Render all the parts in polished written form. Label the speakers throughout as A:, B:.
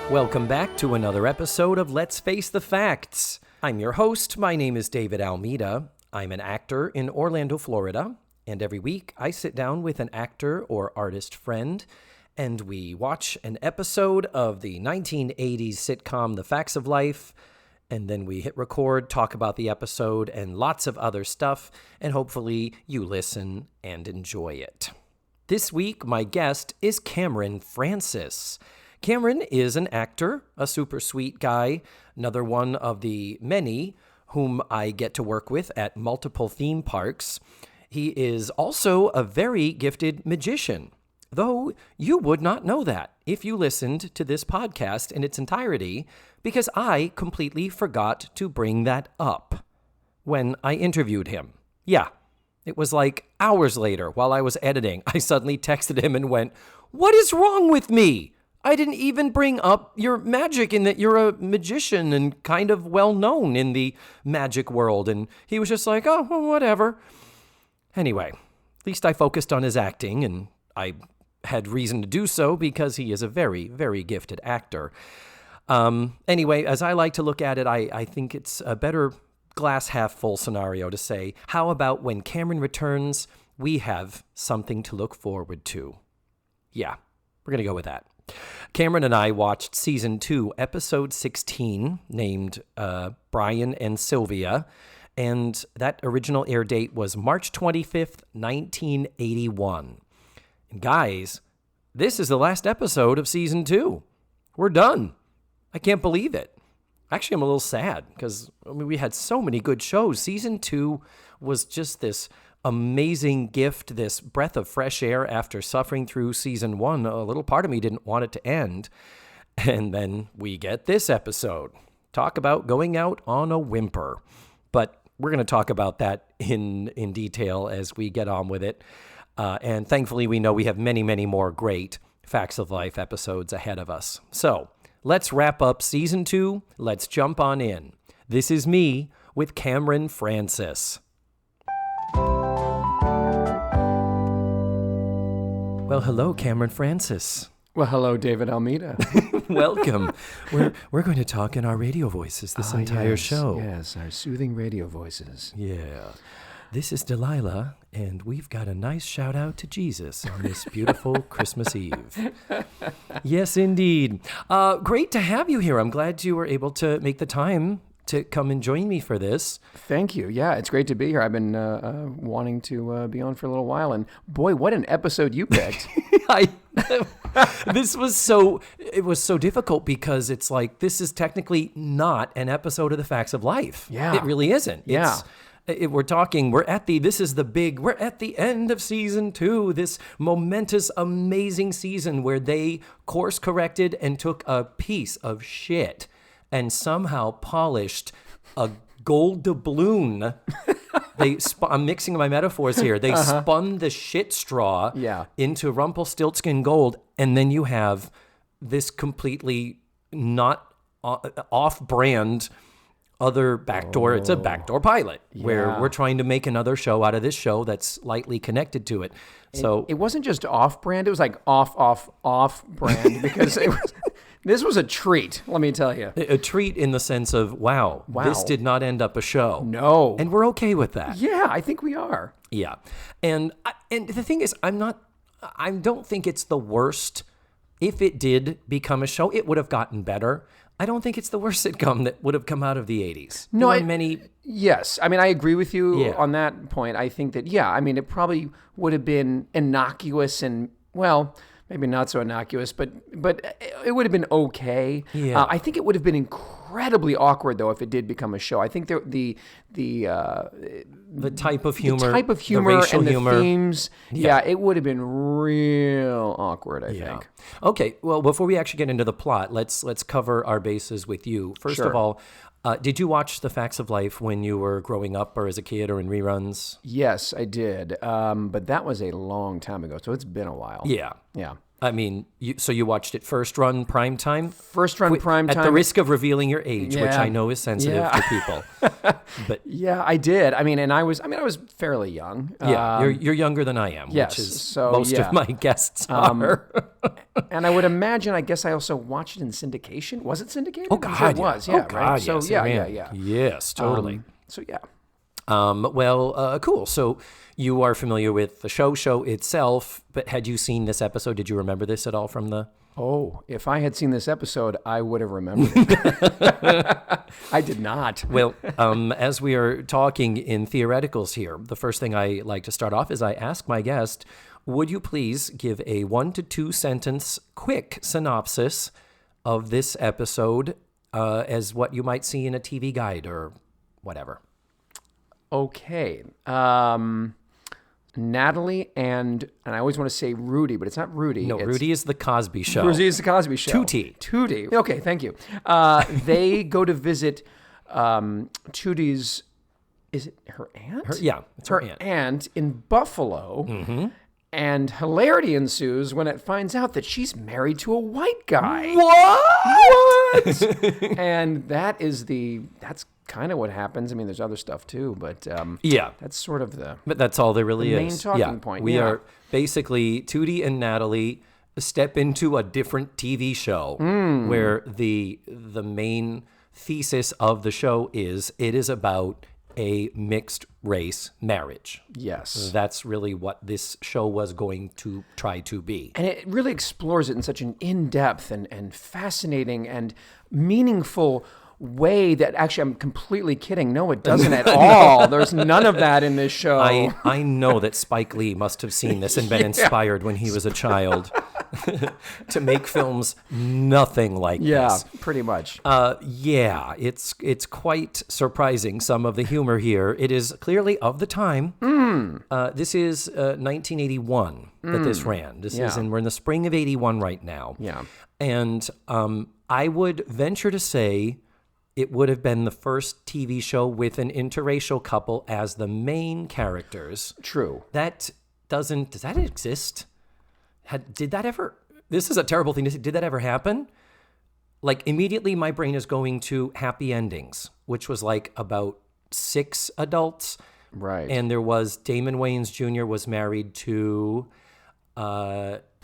A: Welcome back to another episode of Let's Face the Facts. I'm your host. My name is David Almeida. I'm an actor in Orlando, Florida, and every week I sit down with an actor or artist friend, and we watch an episode of the 1980s sitcom The Facts of Life, and then we hit record, talk about the episode, and lots of other stuff, and hopefully you listen and enjoy it. This week, my guest is Cameron Francis. Cameron is an actor, a super sweet guy, another one of the many whom I get to work with at multiple theme parks. He is also a very gifted magician, though you would not know that if you listened to this podcast in its entirety, because I completely forgot to bring that up when I interviewed him. Yeah, it was like hours later while I was editing, I suddenly texted him and went, "What is wrong with me? I didn't even bring up your magic in that you're a magician and kind of well-known in the magic world." And he was just like, "Oh, well, whatever." Anyway, at least I focused on his acting, and I had reason to do so because he is a very, very gifted actor. Anyway, as I like to look at it, I think it's a better glass half full scenario to say, how about when Cameron returns, we have something to look forward to? Yeah, we're going to go with that. Cameron and I watched Season 2, Episode 16, named Brian and Sylvia, and that original air date was March 25th, 1981. And guys, this is the last episode of Season 2. We're done. I can't believe it. Actually, I'm a little sad because we had so many good shows. Season 2 was just this amazing gift, this breath of fresh air after suffering through Season 1. A little part of me didn't want it to end. And then we get this episode. Talk about going out on a whimper. But we're going to talk about that in detail as we get on with it. And thankfully, we know we have many, many more great Facts of Life episodes ahead of us. So let's wrap up Season 2. Let's jump on in. This is me with Cameron Francis. Well, hello, Cameron Francis.
B: Well, hello, David Almeida.
A: Welcome. We're going to talk in our radio voices this entire show.
B: Yes, our soothing radio voices.
A: Yeah. This is Delilah, and we've got a nice shout out to Jesus on this beautiful Christmas Eve. Yes, indeed. Great to have you here. I'm glad you were able to make the time to come and join me for this.
B: Thank you. Yeah, it's great to be here. I've been wanting to be on for a little while, and boy, what an episode you picked.
A: It was so difficult because it's like, this is technically not an episode of The Facts of Life.
B: Yeah.
A: It really isn't.
B: Yeah.
A: We're at the end of Season 2, this momentous, amazing season where they course corrected and took a piece of shit and somehow polished a gold doubloon. I'm mixing my metaphors here. They spun the shit straw into Rumpelstiltskin gold, and then you have this completely not off-brand other backdoor. It's a backdoor pilot where we're trying to make another show out of this show that's lightly connected to it. So
B: it wasn't just off-brand. It was like off-brand because this was a treat, let me tell you.
A: A treat in the sense of, wow, this did not end up a show.
B: No.
A: And we're okay with that.
B: Yeah, I think we are.
A: Yeah. And the thing is, I don't think it's the worst. If it did become a show, it would have gotten better. I don't think it's the worst sitcom that would have come out of the 80s.
B: No,
A: Yes.
B: I mean, I agree with you on that point. I think that, it probably would have been innocuous and, well, maybe not so innocuous, but it would have been okay.
A: Yeah.
B: I think it would have been incredibly awkward, though, if it did become a show. I think the
A: type of humor,
B: the
A: racial
B: and the
A: humor.
B: Themes, it would have been real awkward, I think.
A: Okay, well, before we actually get into the plot, let's cover our bases with you. First of all, did you watch The Facts of Life when you were growing up or as a kid or in reruns?
B: Yes, I did, but that was a long time ago, so it's been a while.
A: Yeah.
B: Yeah.
A: I mean, so you watched it first run prime time?
B: First run prime time.
A: At the risk of revealing your age, which I know is sensitive to people. But
B: yeah, I did. I mean, I was fairly young.
A: Yeah, you're younger than I am,
B: yes,
A: which is
B: so,
A: most of my guests are.
B: And I would imagine, I guess I also watched it in syndication. Was it syndicated?
A: Oh, God,
B: it was.
A: Yeah.
B: Yeah,
A: oh, God,
B: right? So,
A: yes,
B: yeah.
A: Yes, totally.
B: So, yeah.
A: Cool. So you are familiar with the show itself, but had you seen this episode? Did you remember this at all from the...
B: Oh, if I had seen this episode, I would have remembered it. I did not.
A: Well, as we are talking in theoreticals here, the first thing I like to start off is I ask my guest, would you please give a 1 to 2 sentence quick synopsis of this episode as what you might see in a TV guide or whatever?
B: Okay. Natalie and I always want to say Rudy, but it's not Rudy.
A: No, Rudy is the Cosby Show.
B: Rudy is the Cosby Show.
A: Tootie.
B: Okay, thank you. They go to visit Tootie's, is it her aunt?
A: It's her aunt.
B: Aunt in Buffalo. And hilarity ensues when it finds out that she's married to a white guy.
A: What?
B: And that's kind of what happens. I mean, there's other stuff too, but that's sort of
A: But that's all there really
B: the
A: is.
B: main talking point.
A: We are basically Tootie and Natalie step into a different TV show where the main thesis of the show is it is about a mixed race marriage.
B: Yes.
A: That's really what this show was going to try to be.
B: And it really explores it in such an in-depth and fascinating and meaningful way that actually I'm completely kidding. No, it doesn't at all. There's none of that in this show.
A: I know that Spike Lee must have seen this and been inspired when he was a child to make films nothing like this.
B: Yeah, pretty much.
A: It's quite surprising, some of the humor here. It is clearly of the time. This is 1981 that this ran. We're in the spring of 81 right now.
B: Yeah.
A: And I would venture to say it would have been the first TV show with an interracial couple as the main characters.
B: True.
A: Does that exist? Did that ever, this is a terrible thing to say, did that ever happen? Like immediately my brain is going to Happy Endings, which was like about 6 adults.
B: Right.
A: And there was Damon Wayans Jr. was married to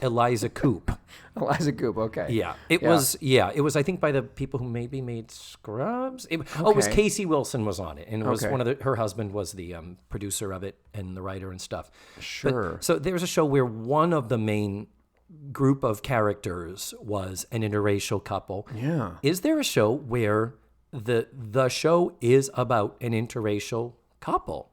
A: Eliza Coupe.
B: Eliza Coupe, okay.
A: Yeah. It was, I think, by the people who maybe made Scrubs. It was Casey Wilson was on it. And it was her husband was the producer of it and the writer and stuff.
B: Sure.
A: So there was a show where one of the main group of characters was an interracial couple.
B: Yeah.
A: Is there a show where the show is about an interracial couple?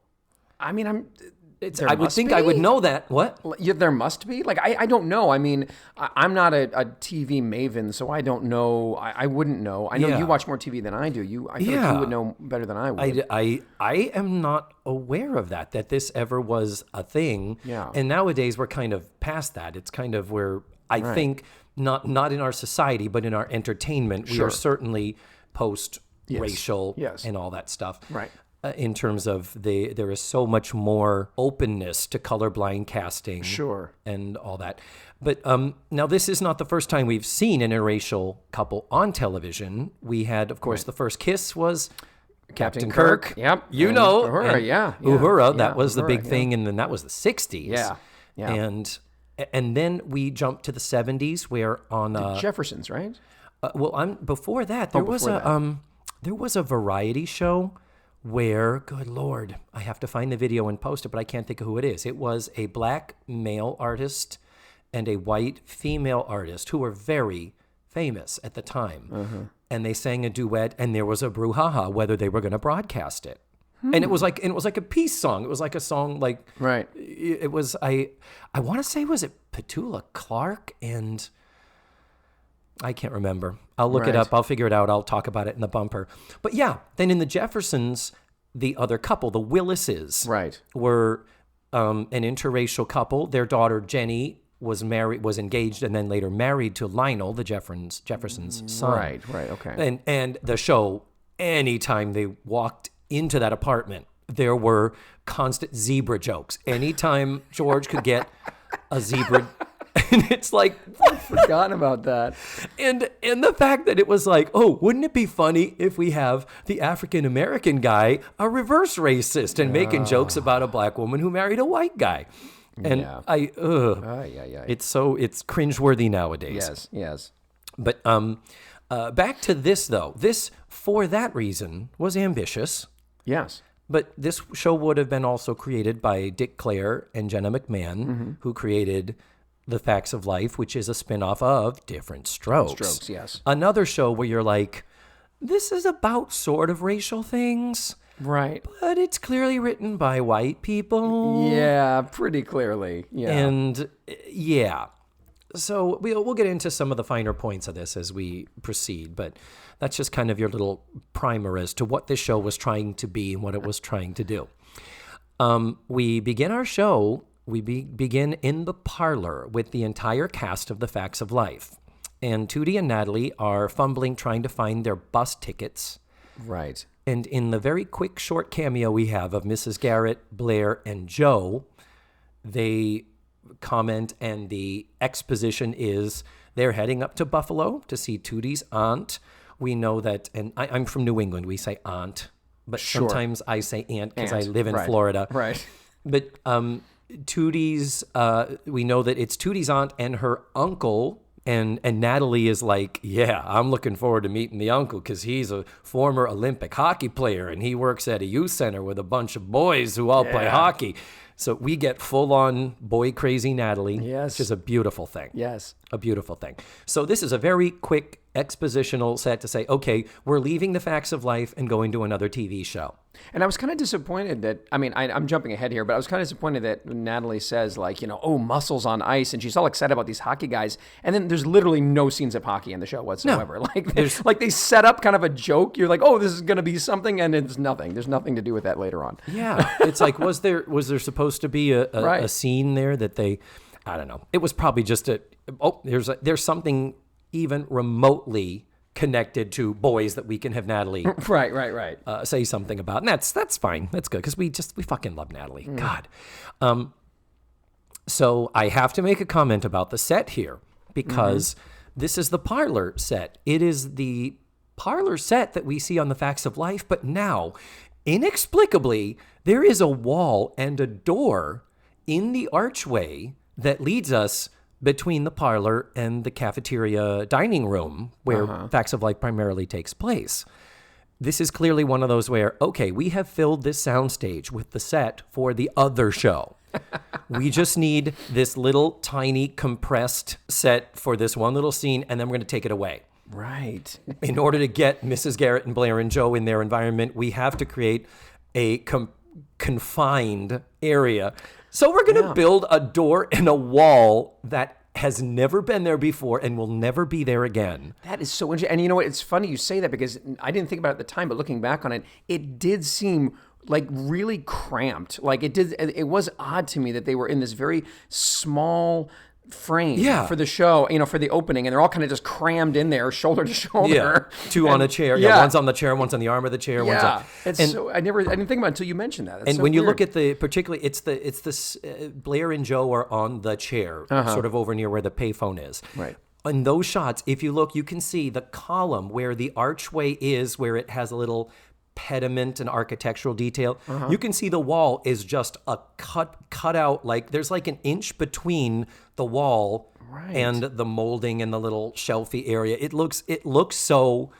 B: I mean,
A: I would think I would know that. What?
B: Yeah, there must be. Like, I don't know. I mean, I'm not a TV maven, so I don't know. I wouldn't know. I know you watch more TV than I do. I feel like you would know better than I would.
A: I am not aware of that this ever was a thing.
B: Yeah.
A: And nowadays we're kind of past that. It's kind of where I think not in our society, but in our entertainment, we are certainly post-racial and all that stuff.
B: Right.
A: In terms of there is so much more openness to colorblind casting, and all that. But now this is not the first time we've seen an interracial couple on television. We had, of course, the first kiss was Captain Kirk.
B: Yep,
A: Uhura, Uhura. That was the big thing, and then that was the '60s.
B: Yeah.
A: And then we jumped to the '70s, where on
B: the Jeffersons, right?
A: Before that there was a variety show. Where, good Lord, I have to find the video and post it, but I can't think of who it is. It was a black male artist and a white female artist who were very famous at the time. And they sang a duet, and there was a brouhaha whether they were going to broadcast it. And it was like a peace song. It was like a song like It was I want to say, was it Petula Clark and I can't remember. I'll look it up. I'll figure it out. I'll talk about it in the bumper. But yeah, then in the Jeffersons, the other couple, the Willises, were an interracial couple. Their daughter Jenny was engaged, and then later married to Lionel, the Jeffersons' son.
B: Right. Okay.
A: And the show, anytime they walked into that apartment, there were constant zebra jokes. Anytime George could get a zebra And it's like,
B: I forgot about that.
A: And the fact that it was like, oh, wouldn't it be funny if we have the African-American guy a reverse racist and making jokes about a black woman who married a white guy? And it's cringeworthy nowadays.
B: Yes.
A: But back to this, though. This, for that reason, was ambitious.
B: Yes.
A: But this show would have been also created by Dick Clair and Jenna McMahon, who created The Facts of Life, which is a spinoff of Different Strokes.
B: Yes.
A: Another show where you're like, this is about sort of racial things.
B: Right.
A: But it's clearly written by white people.
B: Yeah, pretty clearly. Yeah.
A: And yeah. So we'll get into some of the finer points of this as we proceed, but that's just kind of your little primer as to what this show was trying to be and what it was trying to do. We begin our show, begin in the parlor with the entire cast of The Facts of Life. And Tootie and Natalie are fumbling trying to find their bus tickets.
B: Right.
A: And in the very quick, short cameo we have of Mrs. Garrett, Blair, and Joe, they comment, and the exposition is they're heading up to Buffalo to see Tootie's aunt. We know that, and I'm from New England, we say aunt, but sometimes I say aunt because I live in Florida.
B: Right.
A: But Tootie's, we know that it's Tootie's aunt and her uncle. And Natalie is like, yeah, I'm looking forward to meeting the uncle because he's a former Olympic hockey player and he works at a youth center with a bunch of boys who all play hockey. So we get full-on boy-crazy Natalie, which is a beautiful thing.
B: Yes.
A: A beautiful thing. So this is a very quick expositional set to say, okay, we're leaving The Facts of Life and going to another TV show.
B: And I was kind of disappointed that, I mean, I'm jumping ahead here, but I was kind of disappointed that Natalie says, like, you know, oh, muscles on ice, and she's all excited about these hockey guys, and then there's literally no scenes of hockey in the show whatsoever.
A: No,
B: like they set up kind of a joke. You're like, oh, this is going to be something, and it's nothing. There's nothing to do with that later on.
A: Yeah. It's like, was there supposed to be a scene there that they, I don't know. It was probably just there's something even remotely connected to boys that we can have Natalie
B: right
A: say something about, and that's fine, that's good, because we fucking love Natalie. God. So I have to make a comment about the set here because this is the parlor set. It is the parlor set that we see on The Facts of Life, but now inexplicably there is a wall and a door in the archway that leads us between the parlor and the cafeteria dining room where Facts of Life primarily takes place. This is clearly one of those where, okay, we have filled this soundstage with the set for the other show. We just need this little tiny compressed set for this one little scene, and then we're going to take it away.
B: Right.
A: In order to get Mrs. Garrett and Blair and Joe in their environment, we have to create a confined area. So we're going to build a door and a wall that has never been there before and will never be there again.
B: That is so interesting. And you know what? It's funny you say that because I didn't think about it at the time, but looking back on it, it did seem like really cramped. Like it was odd to me that they were in this very small frame for the show, you know, for the opening, and they're all kind of just crammed in there, shoulder to shoulder.
A: Yeah. Two on a chair. Yeah, one's on the chair, one's on the arm of the chair. One's on.
B: So I didn't think about it until you mentioned that. That's
A: and
B: so
A: when
B: weird.
A: you look at particularly, it's this Blair and Joe are on the chair, sort of over near where the payphone is.
B: Right.
A: In those shots, if you look, you can see the column where the archway is, where it has a little pediment and architectural detail. You can see the wall is just a cut out, like there's like an inch between the wall and the molding and the little shelfy area. It looks so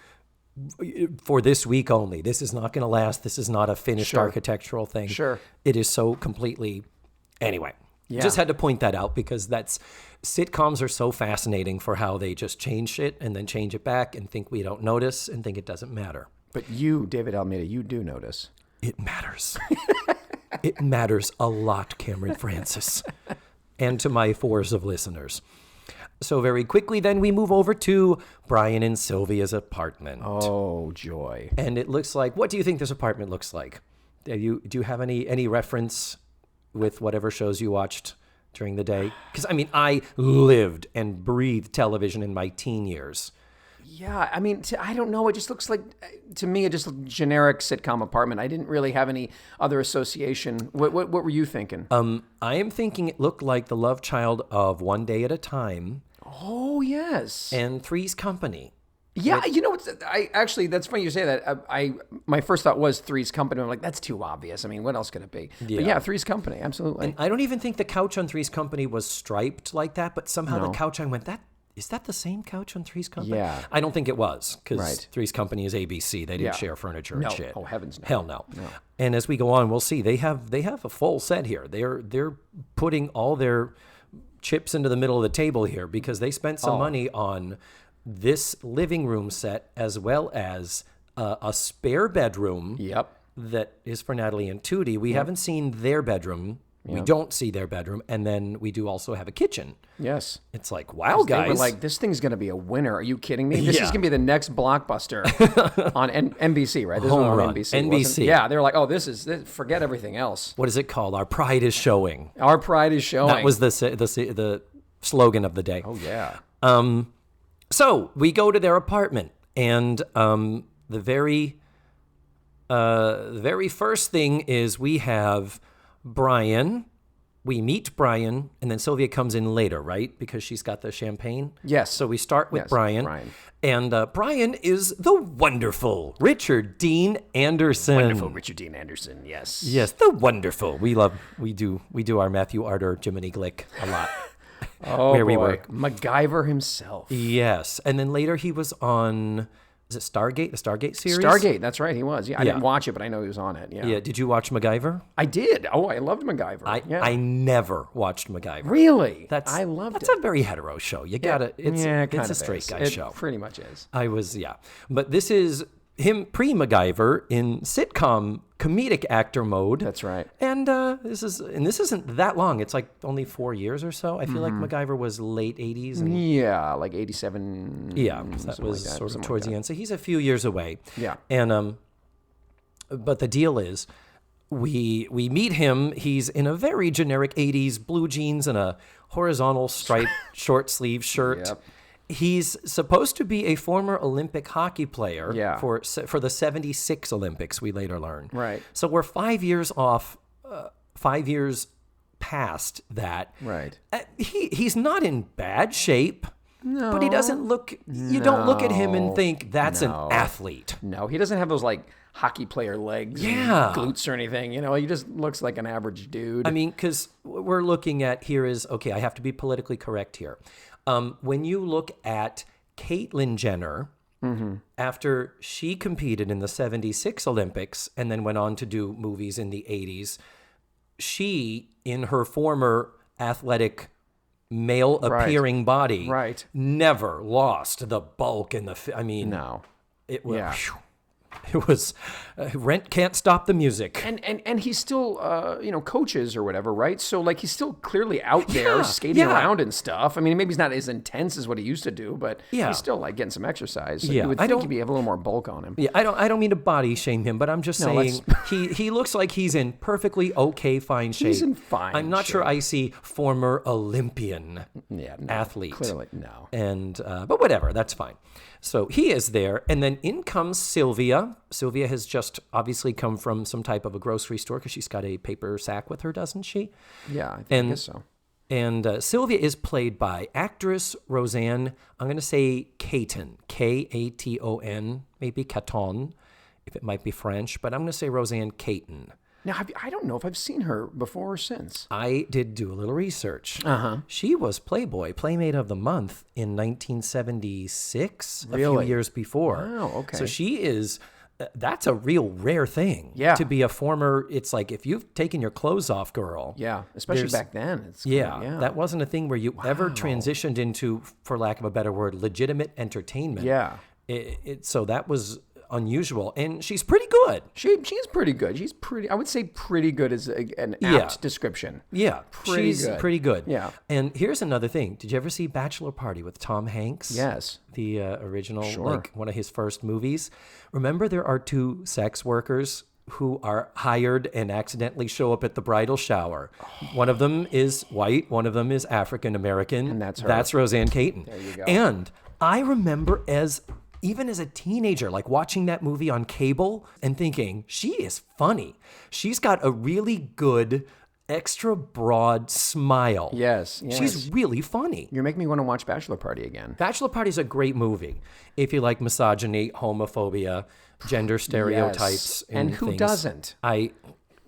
A: for this week only. This is not going to last. This is not a finished architectural thing.
B: Sure.
A: It is so completely, anyway. Just had to point that out because sitcoms are so fascinating for how they just change it and then change it back and think we don't notice and think it doesn't matter.
B: But you, David Almeida, you do notice.
A: It matters. It matters a lot, Cameron Francis, and to my fours of listeners. So very quickly, then, we move over to Brian and Sylvia's apartment.
B: Oh, joy.
A: And it looks like, what do you think this apartment looks like? Do you have any reference with whatever shows you watched during the day? Because, I mean, I lived and breathed television in my teen years.
B: Yeah, I mean, I don't know. It just looks like, to me, it just looked generic sitcom apartment. I didn't really have any other association. What were you thinking?
A: I am thinking it looked like the love child of One Day at a Time
B: Oh, yes.
A: and Three's Company.
B: Yeah, you know what's that's funny you say that. My first thought was Three's Company. I'm like, that's too obvious. I mean, what else could it be?
A: Yeah.
B: But yeah, Three's Company, absolutely.
A: And I don't even think the couch on Three's Company was striped like that, but somehow the couch, I went, is that the same couch on Three's Company?
B: Yeah.
A: I don't think it was, because
B: Right.
A: Three's Company is ABC. They didn't
B: Yeah.
A: share furniture
B: No.
A: and shit.
B: Oh, heavens no.
A: Hell no. And as we go on, we'll see. They have a full set here. They're putting all their chips into the middle of the table here because they spent some money on this living room set as well as a spare bedroom
B: Yep.
A: that is for Natalie and Tootie. We haven't seen their bedroom. We don't see their bedroom. And then we do also have a kitchen.
B: Yes.
A: It's like, wow, guys.
B: They were like, this thing's going to be a winner. Are you kidding me? This is going to be the next blockbuster on NBC, right? This
A: Home
B: was on
A: run.
B: NBC.
A: NBC.
B: Yeah, they were like, oh, this, forget everything else.
A: What is it called? Our pride is showing.
B: Our pride is showing.
A: That was the slogan of the day.
B: Oh, yeah.
A: So we go to their apartment, and the very first thing is we have Brian. We meet Brian, and then Sylvia comes in later, right? Because she's got the champagne.
B: Yes.
A: So we start with
B: Yes,
A: Brian.
B: Brian.
A: And Brian is the wonderful Richard Dean Anderson.
B: Wonderful Richard Dean Anderson, yes.
A: Yes, the wonderful. We do our Matthew Arter, Jiminy Glick a lot.
B: Oh,
A: where
B: boy.
A: we work.
B: MacGyver himself.
A: Yes. And then later he was on, is it Stargate? The Stargate series?
B: Stargate, that's right, he was. Yeah, I didn't watch it, but I know he was on it. Yeah.
A: Yeah. Did you watch MacGyver?
B: I did. Oh, I loved MacGyver.
A: I never watched MacGyver.
B: Really?
A: I
B: loved
A: That's
B: it.
A: a very hetero show. You gotta, it's a straight guy show.
B: It pretty much is.
A: But this is him pre-MacGyver in sitcom comedic actor mode.
B: That's right.
A: And this isn't that long. It's like only 4 years or so. I feel like MacGyver was late 80s. And
B: Yeah, like 87.
A: yeah, that was sort of towards the end. So he's a few years away.
B: Yeah.
A: And but the deal is, we meet him. He's in a very generic 80s blue jeans and a horizontal striped short sleeve shirt.
B: Yep.
A: He's supposed to be a former Olympic hockey player
B: Yeah.
A: for the 76 Olympics, we later learn.
B: Right.
A: So we're 5 years off, 5 years past that.
B: Right.
A: He's not in bad shape. No. But he doesn't look, you don't look at him and think that's an athlete.
B: No, he doesn't have those like hockey player legs and glutes or anything. You know, he just looks like an average dude.
A: I mean, because we're looking at here is, okay, I have to be politically correct here. When you look at Caitlyn Jenner, after she competed in the 76 Olympics and then went on to do movies in the 80s, she, in her former athletic male-appearing body, never lost the bulk and the...
B: no.
A: It was... Whew, it was rent can't stop the music.
B: And he's still, coaches or whatever, right? So, like, he's still clearly out there skating around and stuff. I mean, maybe he's not as intense as what he used to do, but he's still, like, getting some exercise. So you would think he'd have a little more bulk on him.
A: Yeah, I don't mean to body shame him, but I'm just saying he looks like he's in perfectly okay, fine shape.
B: He's in fine
A: I'm not sure I see former Olympian athlete.
B: Clearly, no.
A: And, but whatever, that's fine. So he is there, and then in comes Sylvia. Sylvia has just obviously come from some type of a grocery store because she's got a paper sack with her, doesn't she?
B: Yeah, I guess so.
A: And Sylvia is played by actress Rosanne, I'm going to say Katon, Katon, maybe Katon, if it might be French, but I'm going to say Rosanne Katon.
B: Now, I don't know if I've seen her before or since.
A: I did do a little research. She was Playboy, Playmate of the Month in 1976, a few years before.
B: Wow, okay.
A: So she is, that's a real rare thing. To be a former, it's like if you've taken your clothes off, girl.
B: Yeah, especially back then. It's
A: that wasn't a thing where you ever transitioned into, for lack of a better word, legitimate entertainment.
B: Yeah.
A: So that was unusual, and she's pretty good.
B: She's pretty good. She's pretty. I would say pretty good is an apt description.
A: Yeah, she's pretty good.
B: Yeah.
A: And here's another thing. Did you ever see Bachelor Party with Tom Hanks?
B: Yes.
A: The original, like one of his first movies. Remember, there are two sex workers who are hired and accidentally show up at the bridal shower. One of them is white. One of them is African American.
B: And that's her.
A: That's Rosanne Katon.
B: There you go.
A: And I remember even as a teenager, like watching that movie on cable and thinking, she is funny. She's got a really good, extra broad smile.
B: Yes.
A: She's really funny.
B: You're making me want to watch Bachelor Party again.
A: Bachelor Party is a great movie if you like misogyny, homophobia, gender stereotypes.
B: Yes. And who
A: things.
B: doesn't?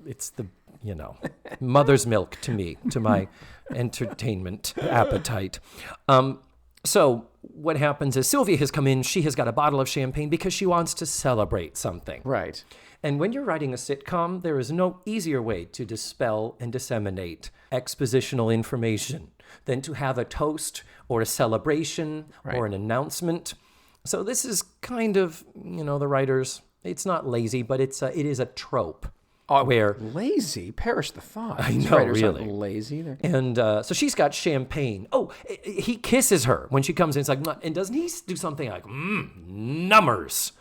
A: It's the, mother's milk to me, to my entertainment appetite. So what happens is Sylvia has come in. She has got a bottle of champagne because she wants to celebrate something.
B: Right.
A: And when you're writing a sitcom, there is no easier way to dispel and disseminate expositional information than to have a toast or a celebration or an announcement. So this is kind of, the writers, it's not lazy, but it is a trope. Where
B: lazy, perish the thought.
A: I know, really
B: lazy.
A: And so she's got champagne. Oh, he kisses her when she comes in. It's like, and doesn't he do something like, numbers?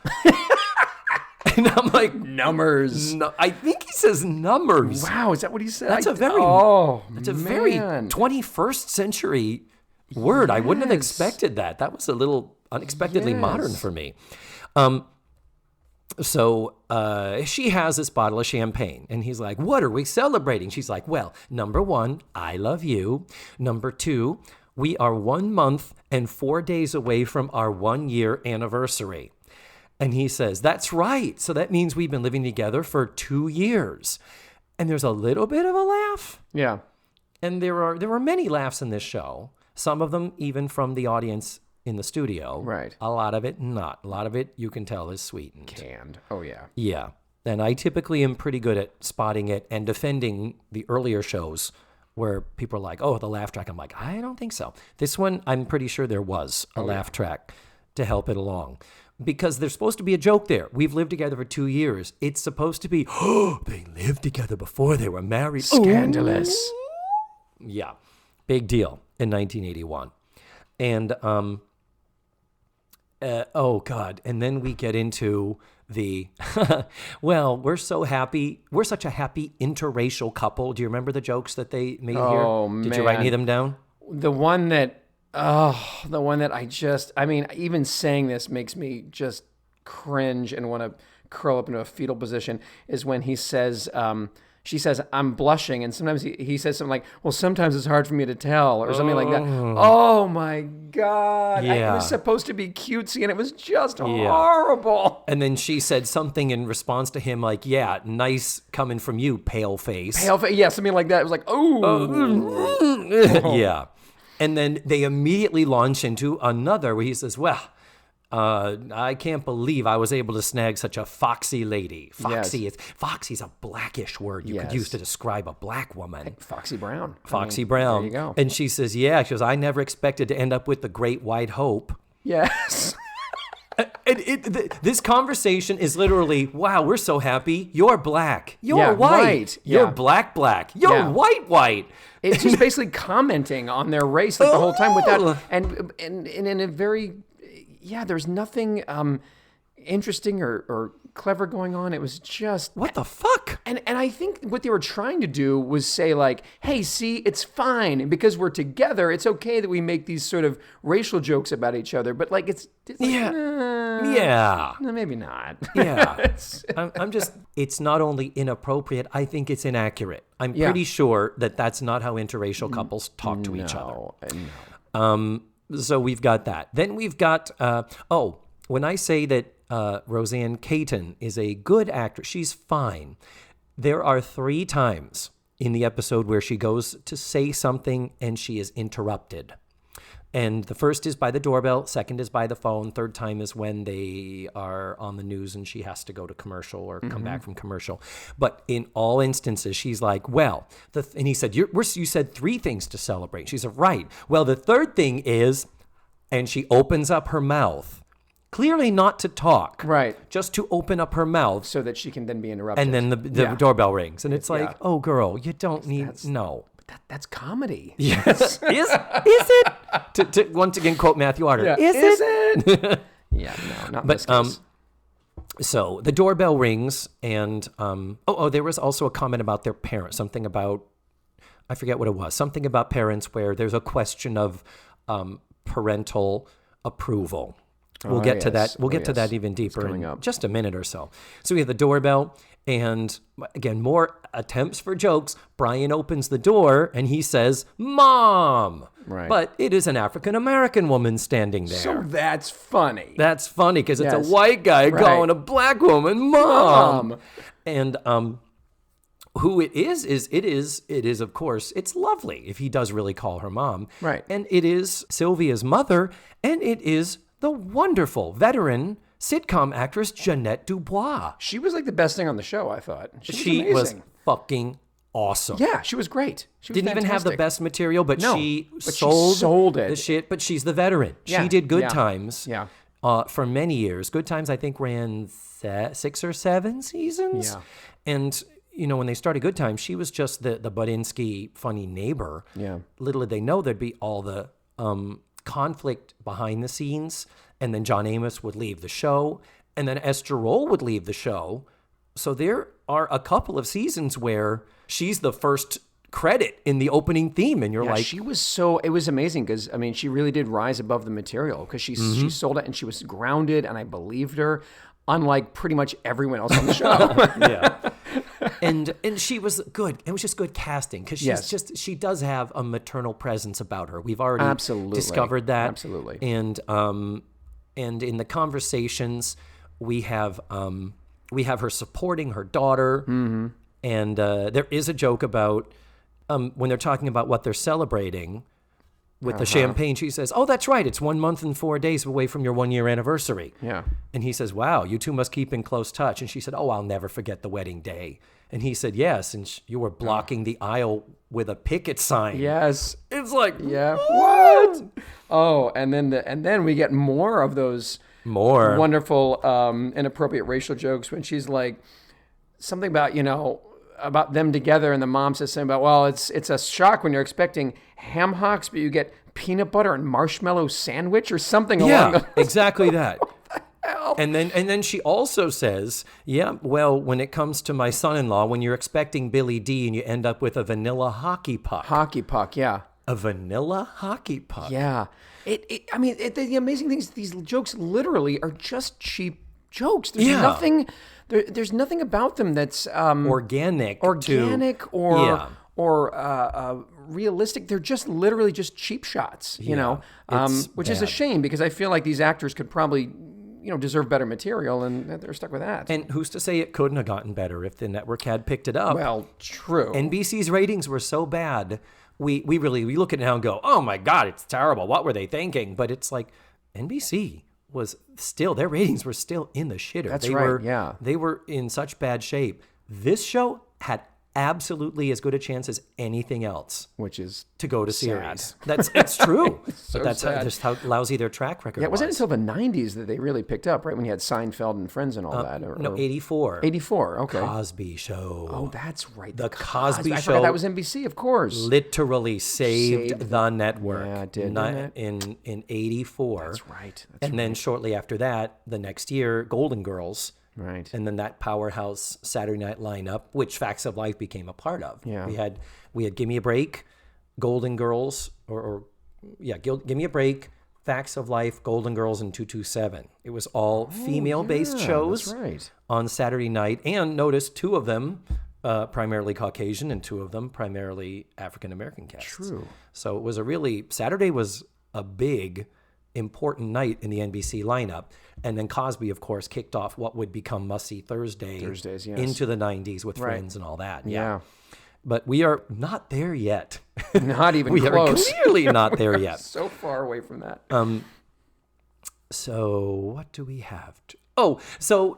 A: And I'm like,
B: numbers.
A: No, I think he says numbers.
B: Wow, is that what he said?
A: That's a very 21st century word. I wouldn't have expected that. That was a little unexpectedly modern for me. So she has this bottle of champagne, and he's like, what are we celebrating? She's like, well, number 1, I love you. Number 2, we are 1 month and 4 days away from our 1-year anniversary. And he says, that's right. So that means we've been living together for 2 years. And there's a little bit of a laugh.
B: Yeah.
A: And there were many laughs in this show, some of them even from the audience in the studio.
B: Right.
A: A lot of it not. A lot of it you can tell is sweetened.
B: Canned. Oh, yeah.
A: Yeah. And I typically am pretty good at spotting it and defending the earlier shows where people are like, oh, the laugh track. I'm like, I don't think so. This one, I'm pretty sure there was a laugh track to help it along. Because there's supposed to be a joke there. We've lived together for 2 years. It's supposed to be, oh, they lived together before they were married.
B: Scandalous.
A: Ooh. Yeah. Big deal in 1981. And, oh, God. And then we get into the, well, we're so happy. We're such a happy interracial couple. Do you remember the jokes that they made here?
B: Oh, man.
A: Did you write any of them down?
B: The one that even saying this makes me just cringe and want to curl up into a fetal position is when he says, she says, I'm blushing. And sometimes he says something like, well, sometimes it's hard for me to tell or something like that. Oh, my God.
A: Yeah.
B: It was supposed to be cutesy and it was just horrible.
A: And then she said something in response to him like, yeah, nice coming from you, pale face.
B: Pale face. Yeah, something like that. It was like, oh.
A: Yeah. And then they immediately launch into another where he says, well, I can't believe I was able to snag such a foxy lady. Foxy's a blackish word you could use to describe a black woman.
B: Foxy Brown.
A: Foxy Brown.
B: There you go.
A: And she says, yeah. She goes, I never expected to end up with the Great White Hope.
B: Yes.
A: This conversation is literally, wow, we're so happy. You're black. You're white. You're black. You're white.
B: It's just basically commenting on their race like the whole time without and in a very there's nothing interesting or clever going on. It was just
A: what the fuck?
B: And I think what they were trying to do was say like, hey, see, it's fine, and because we're together, it's okay that we make these sort of racial jokes about each other. But like it's like, no, maybe not.
A: Yeah, I'm just. It's not only inappropriate. I think it's inaccurate. I'm pretty sure that that's not how interracial couples talk to each other. No. So we've got that. Then we've got. When I say that Rosanne Katon is a good actress, she's fine. There are 3 times in the episode where she goes to say something and she is interrupted. And the first is by the doorbell, second is by the phone, third time is when they are on the news and she has to go to commercial or come back from commercial. But in all instances, she's like, well, and he said, you said 3 things to celebrate. She said, right. Well, the third thing is, and she opens up her mouth. Clearly not to talk.
B: Right.
A: Just to open up her mouth.
B: So that she can then be interrupted.
A: And then the doorbell rings. And it's like, oh, girl, you don't need, no.
B: That's comedy.
A: Yes. Is it? To once again quote Matthew Arter.
B: Yeah.
A: Is
B: it? Yeah, no, not in this case.
A: So the doorbell rings and, there was also a comment about their parents. Something about, I forget what it was. Something about parents where there's a question of parental approval. We'll get to that. We'll get to that even deeper in just a minute or so. So we have the doorbell, and again, more attempts for jokes. Brian opens the door, and he says, "Mom."
B: Right.
A: But it is an African-American woman standing there.
B: So that's funny.
A: That's funny because it's a white guy calling a black woman Mom. And who it is, of course, it's lovely if he does really call her Mom.
B: Right.
A: And it is Sylvia's mother, and it is the wonderful veteran sitcom actress Jeanette DuBois.
B: She was like the best thing on the show, I thought.
A: She was fucking awesome.
B: Yeah, she was great. She was
A: Didn't even have the best material, but she
B: sold
A: it. The shit, but she's the veteran.
B: Yeah.
A: She did Good Times
B: for
A: many years. Good Times, I think, ran 6 or 7 seasons.
B: Yeah.
A: And, when they started Good Times, she was just the Budinsky funny neighbor.
B: Yeah.
A: Little did they know there'd be all the conflict behind the scenes, and then John Amos would leave the show, and then Esther Roll would leave the show. So there are a couple of seasons where she's the first credit in the opening theme, and you're like,
B: she was it was amazing because she really did rise above the material because she sold it and she was grounded, and I believed her, unlike pretty much everyone else on the show.
A: Yeah. And she was good. It was just good casting because she does have a maternal presence about her. We've already discovered that.
B: Absolutely.
A: And in the conversations we have her supporting her daughter.
B: Mm-hmm.
A: And there is a joke about when they're talking about what they're celebrating with the champagne, she says, "Oh, that's right. It's 1 month and 4 days away from your 1-year anniversary."
B: Yeah.
A: And he says, "Wow, you two must keep in close touch." And she said, "Oh, I'll never forget the wedding day." And he said, "Yes, and you were blocking the aisle with a picket sign."
B: Yes.
A: It's like,
B: what? Oh, and then we get more of those wonderful inappropriate racial jokes when she's like something about, about them together, and the mom says something about, well, it's a shock when you're expecting ham hocks, but you get peanut butter and marshmallow sandwich or something along those.
A: Exactly that. And then she also says, "Yeah, well, when it comes to my son-in-law, when you're expecting Billy D and you end up with a vanilla hockey puck."
B: Hockey puck, yeah.
A: A vanilla hockey puck.
B: Yeah. The amazing thing is these jokes literally are just cheap jokes. There's nothing. There's nothing about them that's
A: organic
B: or realistic. They're just literally just cheap shots, which is a shame because I feel like these actors could probably, deserve better material, and they're stuck with that.
A: And who's to say it couldn't have gotten better if the network had picked it up?
B: Well, true.
A: NBC's ratings were so bad. We look at it now and go, "Oh my God, it's terrible. What were they thinking?" But it's like NBC was still, their ratings were still in the shitter.
B: That's right.
A: They were in such bad shape. This show had absolutely as good a chance as anything else,
B: which is
A: to go to
B: sad.
A: series. It's true.
B: So
A: but that's
B: sad.
A: just how lousy their track record was.
B: Yeah, it wasn't until the 90s that they really picked up, right? When you had Seinfeld and Friends and all that.
A: No, 84.
B: 84, okay.
A: Cosby Show.
B: Oh, that's right.
A: The Cosby Show.
B: I forgot that was NBC, of course.
A: Literally saved the network.
B: Yeah, it did.
A: In 84.
B: That's right.
A: And then shortly after that, the next year, Golden Girls.
B: Right.
A: And then that powerhouse Saturday night lineup, which Facts of Life became a part of.
B: Yeah.
A: We had Gimme a Break, Golden Girls, Gimme a Break, Facts of Life, Golden Girls, and 227. It was all female-based shows on Saturday night. And notice 2 of them primarily Caucasian and 2 of them primarily African-American casts.
B: True.
A: So it was Saturday was a big, important night in the NBC lineup. And then Cosby, of course, kicked off what would become Must-See Thursdays, yes. into the 90s with Friends and all that.
B: Yeah.
A: But we are not there yet.
B: Not even
A: we
B: close.
A: We are clearly not there yet.
B: So far away from that.
A: So what do we have? So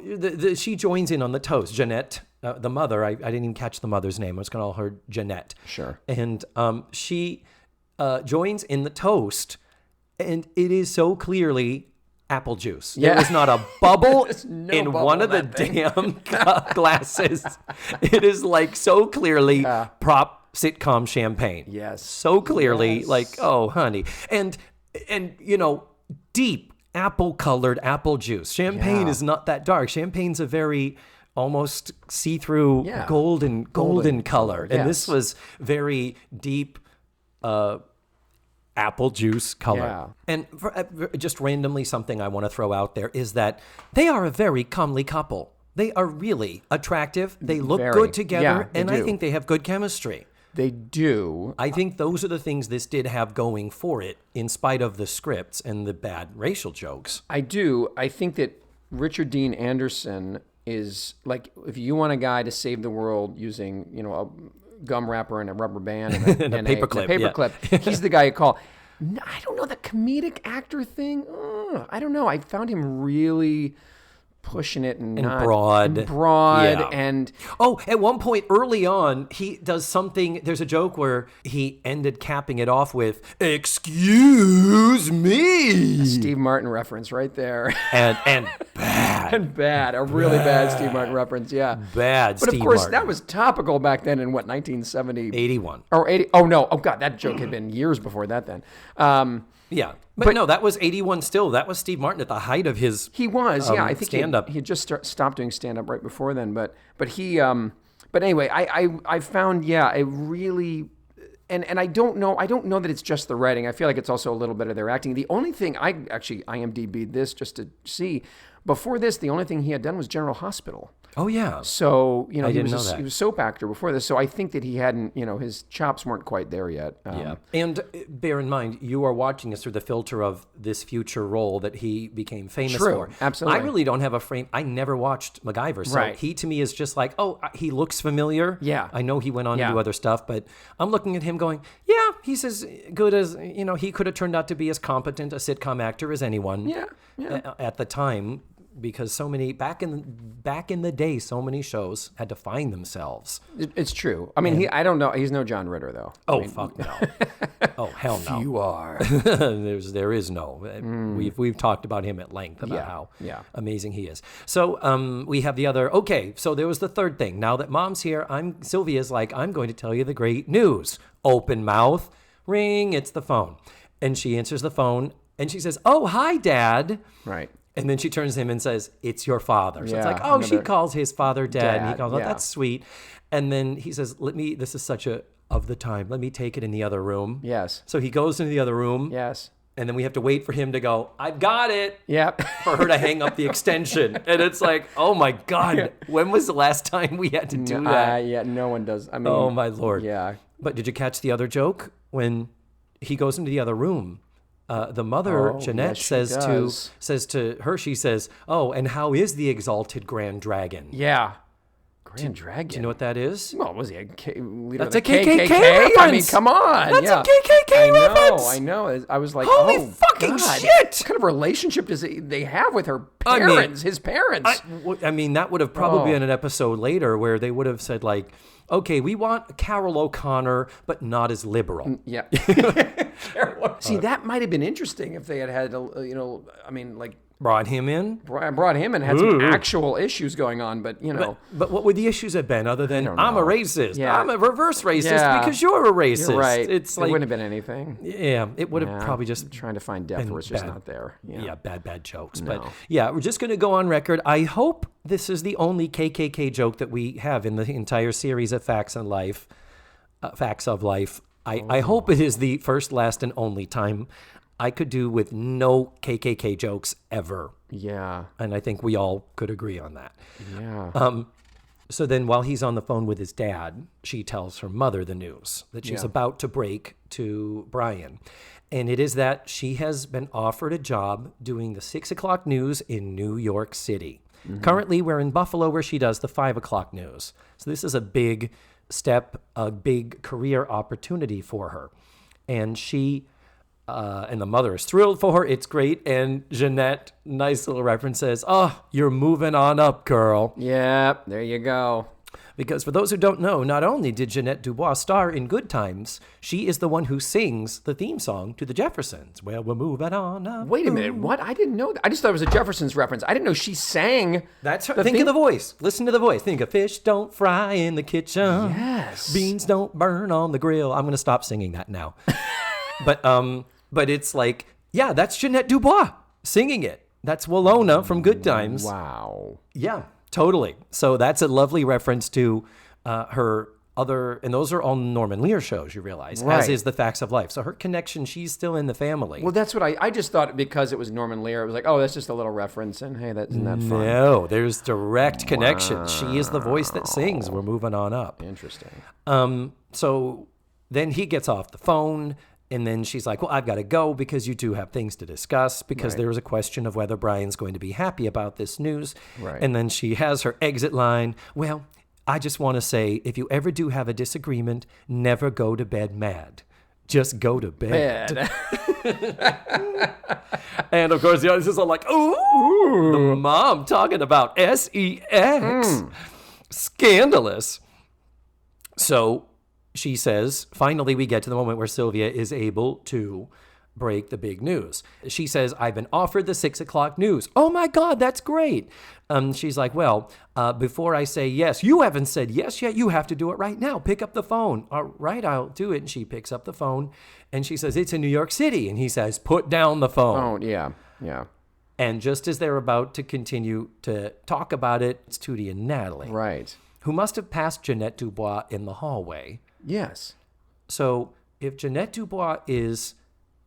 A: she joins in on the toast. Jeanette, the mother, I didn't even catch the mother's name. I was going to call her Jeanette.
B: Sure.
A: And she joins in the toast, and it is so clearly apple juice.
B: Yeah.
A: There was not a bubble in
B: bubble
A: one of the damn glasses. It is like so clearly prop sitcom champagne.
B: Yes.
A: So clearly like, oh, honey. And deep apple-colored apple juice. Champagne is not that dark. Champagne's a very almost see-through golden color. And this was very deep apple juice color.
B: Yeah.
A: And just randomly, something I want to throw out there is that they are a very comely couple. They are really attractive. They look good together, and I think they have good chemistry.
B: They do.
A: I think those are the things this did have going for it, in spite of the scripts and the bad racial jokes.
B: I do. I think that Richard Dean Anderson is like, if you want a guy to save the world using, a gum wrapper and a rubber band and a paperclip, he's the guy you call. I don't know, the comedic actor thing. I don't know. I found him really pushing it and broad
A: yeah.
B: And
A: at one point early on, he does something. There's a joke where he ended capping it off with "Excuse me,"
B: a Steve Martin reference right there,
A: and bad,
B: a really bad Steve Martin reference, yeah,
A: bad.
B: But
A: Steve
B: of course,
A: Martin.
B: that was topical back then in 1970,
A: 81
B: or 80. Oh no, oh god, that joke had been years before that then.
A: Yeah, but no, that was 81 still. That was Steve Martin at the height of his
B: He was, I think
A: stand-up.
B: He had just stopped doing stand-up right before then. But he, but anyway, I found, a really, and I don't know that it's just the writing. I feel like it's also a little bit of their acting. The only thing, I actually IMDb'd this just to see, before this, the only thing he had done was General Hospital.
A: Oh, yeah.
B: So,
A: I didn't know that.
B: He was a soap actor before this. So I think that he hadn't, his chops weren't quite there yet.
A: Yeah. And bear in mind, you are watching this through the filter of this future role that he became famous for.
B: Absolutely.
A: I really don't have a frame. I never watched MacGyver. So he, to me, is just like, he looks familiar.
B: Yeah.
A: I know he went on to do other stuff, but I'm looking at him going, yeah, he's as good as, he could have turned out to be as competent a sitcom actor as anyone at the time. Because so many back in the day, so many shows had to find themselves.
B: It's true. I mean, I don't know. He's no John Ritter, though.
A: Fuck no. Oh, hell no.
B: You are.
A: there is no. We've talked about him at length about how amazing he is. So we have the other. Okay, so there was the third thing. Now that Mom's here, Sylvia's like, I'm going to tell you the great news. Open mouth, ring. It's the phone, and she answers the phone, and she says, "Oh, hi, Dad."
B: Right.
A: And then she turns to him and says, "It's your father." So it's like, she calls his father Dad. And he calls, that's sweet. And then he says, this is such of the time. Let me take it in the other room.
B: Yes.
A: So he goes into the other room.
B: Yes.
A: And then we have to wait for him to go, "I've got it."
B: Yep.
A: For her to hang up the extension. And it's like, oh my God, when was the last time we had to do that?
B: No one does. I mean,
A: oh my Lord.
B: Yeah.
A: But did you catch the other joke? When he goes into the other room, the mother, Jeanette, says to her, she says, "Oh, and how is the exalted Grand Dragon?"
B: Yeah. Grand Dragon.
A: Do you know what that is?
B: Well, was he a leader
A: That's
B: of the
A: a KKK
B: reference.
A: I
B: mean, come on.
A: That's a KKK reference.
B: I know. I was like,
A: holy fucking
B: God.
A: shit.
B: What kind of relationship does they have with her parents, his parents?
A: I mean, that would have probably been an episode later where they would have said, like, okay, we want Carroll O'Connor, but not as liberal.
B: Yeah. See, that might have been interesting if they had
A: brought him in.
B: Brought him and had some actual issues going on, but
A: But what would the issues have been other than I'm a racist? Yeah. I'm a reverse racist because you're a racist.
B: You're right.
A: It's like,
B: it wouldn't have been anything.
A: Yeah, it would have probably just
B: trying to find depth where it's just not there.
A: Yeah, bad jokes. No. But yeah, we're just going to go on record. I hope this is the only KKK joke that we have in the entire series of Facts of Life. I hope it is the first, last, and only time I could do with no KKK jokes ever.
B: Yeah.
A: And I think we all could agree on that.
B: Yeah.
A: So then while he's on the phone with his dad, she tells her mother the news that she's about to break to Brian. And it is that she has been offered a job doing the 6 o'clock news in New York City. Mm-hmm. Currently, we're in Buffalo where she does the 5 o'clock news. So this is a big step, a big career opportunity for her. And she... and the mother is thrilled for her. It's great. And Jeanette, nice little reference, says, "Oh, you're moving on up, girl."
B: Yep, there you go.
A: Because for those who don't know, not only did Jeanette DuBois star in Good Times, she is the one who sings the theme song to the Jeffersons. Well, we're moving on up.
B: Wait a minute. What? I didn't know that. I just thought it was a Jeffersons reference. I didn't know she sang.
A: That's her. Think of the voice. Listen to the voice. Think of fish don't fry in the kitchen.
B: Yes.
A: Beans don't burn on the grill. I'm going to stop singing that now. But it's like, yeah, that's Jeanette DuBois singing it. That's Walona from Good Times.
B: Wow.
A: Yeah, totally. So that's a lovely reference to her and those are all Norman Lear shows, you realize, as
B: Right.
A: is The Facts of Life. So her connection, she's still in the family.
B: Well, that's what I just thought because it was Norman Lear. It was like, oh, that's just a little reference, and hey, isn't that fun?
A: No, there's direct connection. She is the voice that sings. We're moving on up.
B: Interesting.
A: So then he gets off the phone, and then she's like, well, I've got to go because you two have things to discuss, because there was a question of whether Brian's going to be happy about this news.
B: Right.
A: And then she has her exit line. Well, I just want to say, if you ever do have a disagreement, never go to bed mad. Just go to bed. And of course, the audience are like, ooh, the mom talking about sex. Scandalous. So she says, finally, we get to the moment where Sylvia is able to break the big news. She says, I've been offered the 6 o'clock news. Oh my God, that's great. She's like, well, before I say yes, you haven't said yes yet. You have to do it right now. Pick up the phone. All right, I'll do it. And she picks up the phone and she says, it's in New York City. And he says, put down the phone.
B: Oh, yeah.
A: And just as they're about to continue to talk about it, it's Tootie and Natalie.
B: Right.
A: Who must have passed Jeanette DuBois in the hallway.
B: Yes.
A: So if Jeanette DuBois is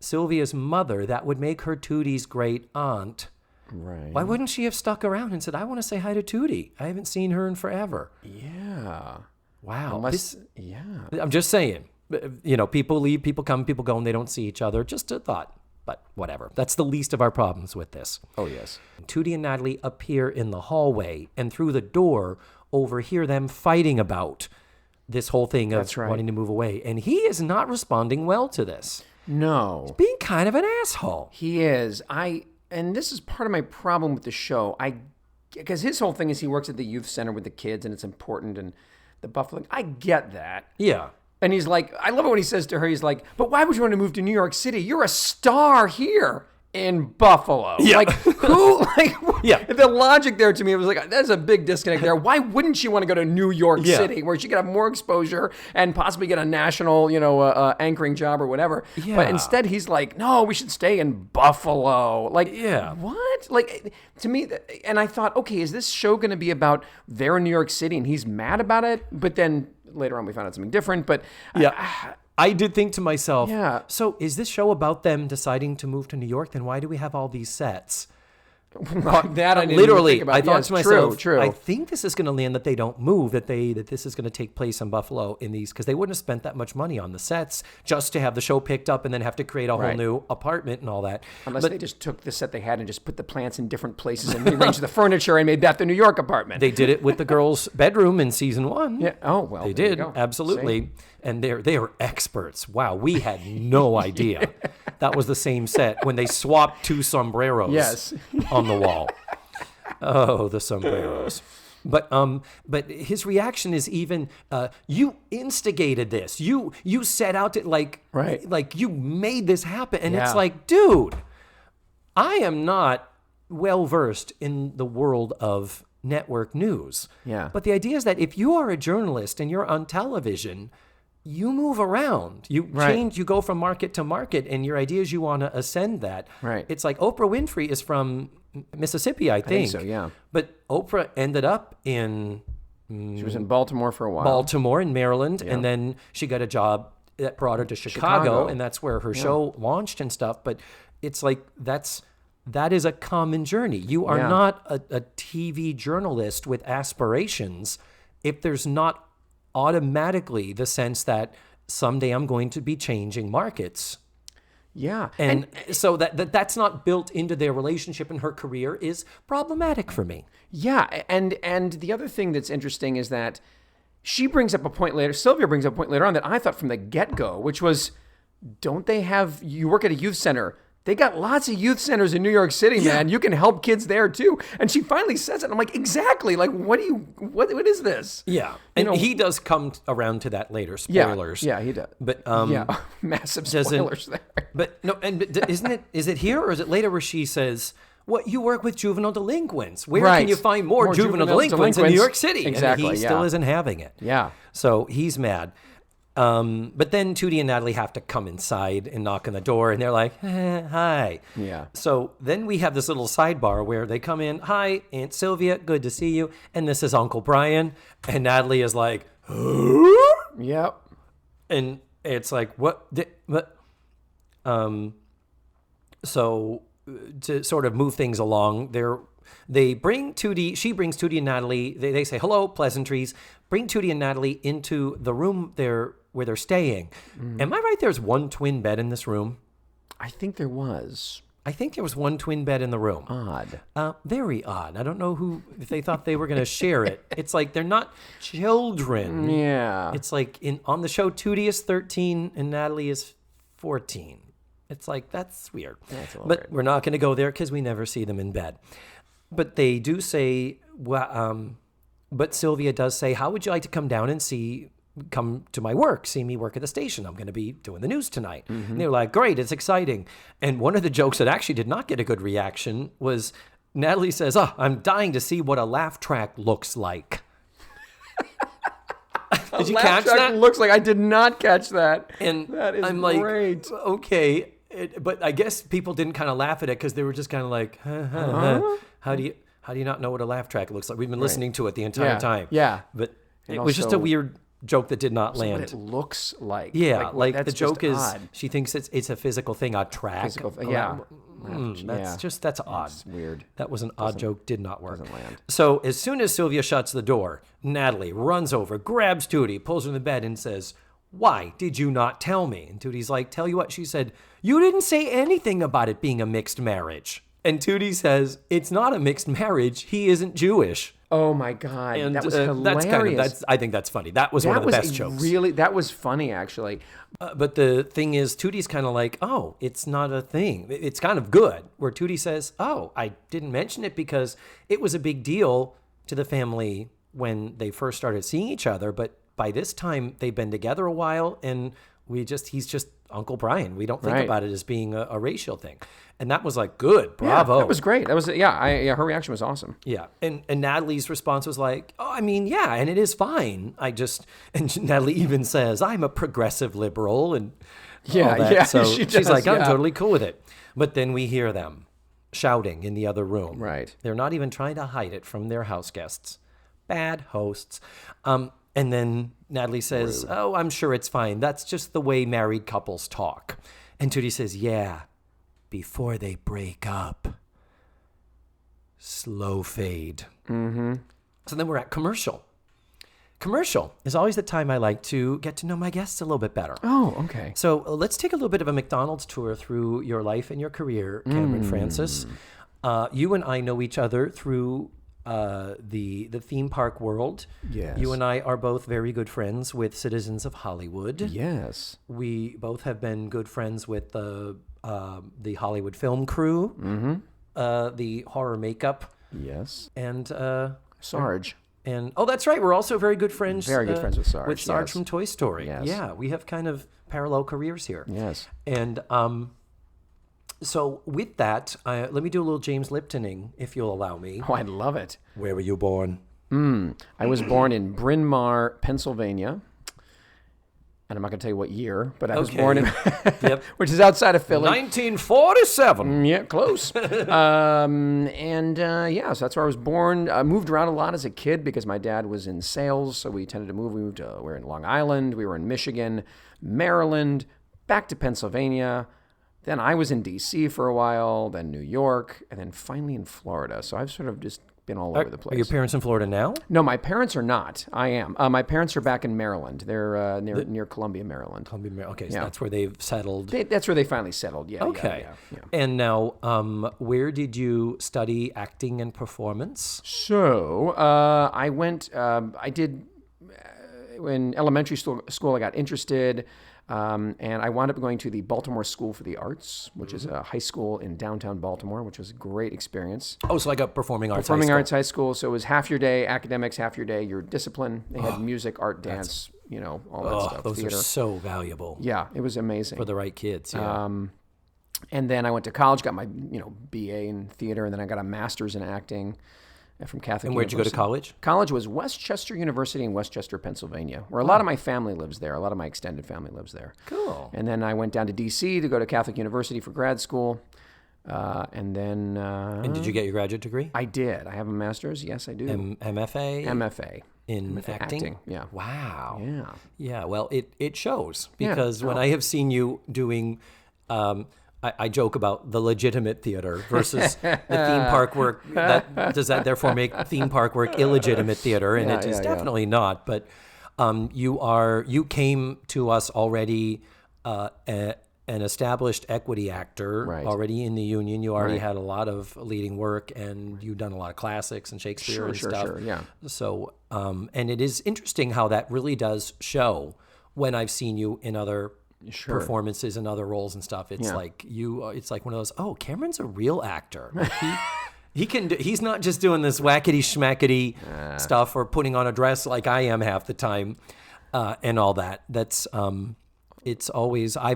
A: Sylvia's mother, that would make her Tootie's great aunt.
B: Right.
A: Why wouldn't she have stuck around and said, I want to say hi to Tootie? I haven't seen her in forever.
B: Yeah.
A: Wow.
B: Yeah.
A: I'm just saying, people leave, people come, people go, and they don't see each other. Just a thought. But whatever. That's the least of our problems with this.
B: Oh, yes.
A: Tootie and Natalie appear in the hallway, and through the door overhear them fighting about this whole thing of wanting to move away. And he is not responding well to this.
B: No.
A: He's being kind of an asshole.
B: He is. And this is part of my problem with the show. Because his whole thing is he works at the youth center with the kids and it's important and the Buffalo. I get that.
A: Yeah.
B: And he's like, I love it when he says to her, he's like, but why would you want to move to New York City? You're a star here in Buffalo.
A: Yeah.
B: Like, who? Like,
A: yeah.
B: The logic there to me was like, there's a big disconnect there. Why wouldn't she want to go to New York City where she could have more exposure and possibly get a national, anchoring job or whatever?
A: Yeah.
B: But instead he's like, no, we should stay in Buffalo. Like,
A: yeah.
B: What? Like, to me, and I thought, okay, is this show going to be about they're in New York City and he's mad about it? But then later on we found out something different. But
A: yeah. I did think to myself,
B: Yeah.
A: so is this show about them deciding to move to New York? Then why do we have all these sets?
B: That I didn't
A: Literally,
B: even think about.
A: I thought
B: Yes,
A: to myself,
B: true.
A: I think this is going to land that they don't move, that this is going to take place in Buffalo in these, because they wouldn't have spent that much money on the sets just to have the show picked up and then have to create a whole new apartment and all that.
B: Unless they just took the set they had and just put the plants in different places and rearranged the furniture and made that the New York apartment.
A: They did it with the girls' bedroom in season 1.
B: Yeah. Oh, well,
A: they
B: there you
A: did.
B: go.
A: Absolutely.
B: See?
A: And they are experts. Wow, we had no idea. That was the same set when they swapped 2 sombreros on the wall. Oh, the sombreros. But his reaction is even, you instigated this. You set out to like you made this happen. And it's like, dude, I am not well versed in the world of network news.
B: Yeah.
A: But the idea is that if you are a journalist and you're on television, you move around. You change, you go from market to market, and your idea is you want to ascend that.
B: Right.
A: It's like Oprah Winfrey is from Mississippi, I think.
B: so, yeah.
A: But Oprah ended up in
B: She was in Baltimore for a while.
A: Baltimore in Maryland, and then she got a job that brought her to Chicago. And that's where her show launched and stuff. But it's like that is a common journey. You are not a TV journalist with aspirations if there's not automatically the sense that someday I'm going to be changing markets.
B: Yeah.
A: And so that's not built into their relationship, and her career is problematic for me.
B: Yeah. And the other thing that's interesting is that Sylvia brings up a point later on that I thought from the get-go, which was, don't they have, you work at a youth center. They got lots of youth centers in New York City, man. You can help kids there too. And she finally says it. And I'm like, exactly. Like, what is this?
A: Yeah. And he does come around to that later. Spoilers.
B: Yeah, he does.
A: But
B: massive spoilers there.
A: But no, is it here or is it later where she says, what, you work with juvenile delinquents? Where can you find more juvenile delinquents in New York City?
B: Exactly.
A: And he still isn't having it.
B: Yeah.
A: So he's mad. But then Tootie and Natalie have to come inside and knock on the door, and they're like, hi.
B: Yeah.
A: So then we have this little sidebar where they come in, hi, Aunt Sylvia, good to see you. And this is Uncle Brian. And Natalie is like, huh?
B: Yep.
A: And it's like, what? So to sort of move things along, they bring Tootie. She brings Tootie and Natalie. They say hello, pleasantries. Bring Tootie and Natalie into the room where they're staying. Am I right? There's one twin bed in this room.
B: I think there was.
A: I think there was one twin bed in the room.
B: Odd.
A: Very odd. I don't know if they thought they were going to share it. It's like they're not children.
B: Yeah.
A: It's like on the show, Tootie is 13 and Natalie is 14. It's like, that's weird.
B: That's a little
A: but
B: weird.
A: We're not going to go there because we never see them in bed. But they do say, but Sylvia does say, how would you like to come down and come to my work, see me work at the station? I'm going to be doing the news tonight. And they're like, great, it's exciting. And one of the jokes that actually did not get a good reaction was Natalie says, I'm dying to see what a laugh track looks like. Did you catch that?
B: Looks like I did not catch that.
A: And
B: that is
A: I'm like,
B: great.
A: Okay. But I guess people didn't kind of laugh at it because they were just kind of like, how do you not know what a laugh track looks like? We've been listening to it the entire time.
B: Yeah.
A: But
B: And
A: it was just a weird joke that did not land.
B: What it looks like.
A: Yeah, like the
B: that's
A: joke
B: just
A: is
B: odd.
A: she thinks it's a physical thing, a track.
B: Yeah.
A: That's odd.
B: It's weird.
A: That was an odd joke, did not work.
B: Doesn't land.
A: So as soon as Sylvia shuts the door, Natalie runs over, grabs Tootie, pulls her in the bed and says, why did you not tell me? And Tootie's like, tell you what? She said, you didn't say anything about it being a mixed marriage. And Tootie says, it's not a mixed marriage. He isn't Jewish.
B: Oh my God.
A: And
B: that was hilarious.
A: I think that's funny. That was one of the best jokes.
B: That was funny, actually.
A: But the thing is, Tootie's kind of like, oh, it's not a thing. It's kind of good. Where Tootie says, oh, I didn't mention it because it was a big deal to the family when they first started seeing each other. But by this time, they've been together a while, and he's just Uncle Brian. We don't think about it as being a racial thing. And that was like, good, bravo.
B: Yeah, that was great. That was, her reaction was awesome.
A: Yeah. And Natalie's response was like, oh, I mean, yeah, and it is fine. And Natalie even says, I'm a progressive liberal and all that.
B: Yeah,
A: So she's like, I'm
B: yeah.
A: totally cool with it. But then we hear them shouting in the other room.
B: Right.
A: They're not even trying to hide it from their house guests. Bad hosts. And then Natalie says, oh, I'm sure it's fine. That's just the way married couples talk. And Tootie says, yeah, before they break up. Slow fade. Mm-hmm. So then we're at commercial. Commercial is always the time I like to get to know my guests a little bit better.
B: Oh, okay.
A: So let's take a little bit of a McDonald's tour through your life and your career, Cameron Francis. You and I know each other through the theme park world.
B: Yes.
A: You and I are both very good friends with citizens of Hollywood.
B: Yes.
A: We both have been good friends with the Hollywood film crew, the horror makeup.
B: Yes.
A: And
B: Sarge.
A: And that's right. We're also very good friends.
B: Very good friends with Sarge.
A: With Sarge
B: yes.
A: from Toy Story.
B: Yes.
A: Yeah, we have kind of parallel careers here.
B: Yes.
A: And so with that, let me do a little James Liptoning, if you'll allow me.
B: Oh, I'd love it.
A: Where were you born?
B: I was born in Bryn Mawr, Pennsylvania. And I'm not going to tell you what year, but I was born in, which is outside of Philly.
A: 1947.
B: Yeah, close. So that's where I was born. I moved around a lot as a kid because my dad was in sales, so we tended to move. We were in Long Island, we were in Michigan, Maryland, back to Pennsylvania. Then I was in D.C. for a while, then New York, and then finally in Florida. So I've sort of just been all over the place.
A: Are your parents in Florida now?
B: No, my parents are not. I am. My parents are back in Maryland. They're near Columbia, Maryland.
A: Okay, so that's where they've settled.
B: That's where they finally settled, yeah.
A: Okay.
B: Yeah.
A: And now, where did you study acting and performance?
B: So I went, I did, in elementary school I got interested, and I wound up going to the Baltimore School for the Arts, which is a high school in downtown Baltimore, which was a great experience.
A: Oh, so like a performing arts
B: Performing
A: high school.
B: arts high school. So it was half your day academics, half your day your discipline. They had music, art, dance, all that stuff.
A: Those
B: theater.
A: are so valuable.
B: Yeah, it was amazing.
A: For the right kids, yeah.
B: And then I went to college, got my BA in theater, and then I got a master's in acting from Catholic
A: And where'd you go to college?
B: College was Westchester University in Westchester, Pennsylvania, where a lot of my family lives there. A lot of my extended family lives there.
A: Cool.
B: And then I went down to D.C. to go to Catholic University for grad school. And then...
A: And did you get your graduate degree?
B: I did. I have a master's. Yes, I do.
A: MFA?
B: MFA.
A: In acting?
B: Yeah.
A: Wow.
B: Yeah.
A: Yeah, well, it shows because when I have seen you doing... I joke about the legitimate theater versus the theme park work. Does that therefore make theme park work illegitimate theater? And it is definitely not. But you came to us already an established equity actor, already in the union. You already had a lot of leading work, and you've done a lot of classics and Shakespeare and stuff. Sure, yeah. So, and it is interesting how that really does show when I've seen you in other performances and other roles and stuff. It's like it's like one of those, oh, Cameron's a real actor. Like he's not just doing this wackety schmackety stuff or putting on a dress like I am half the time and all that. That's I've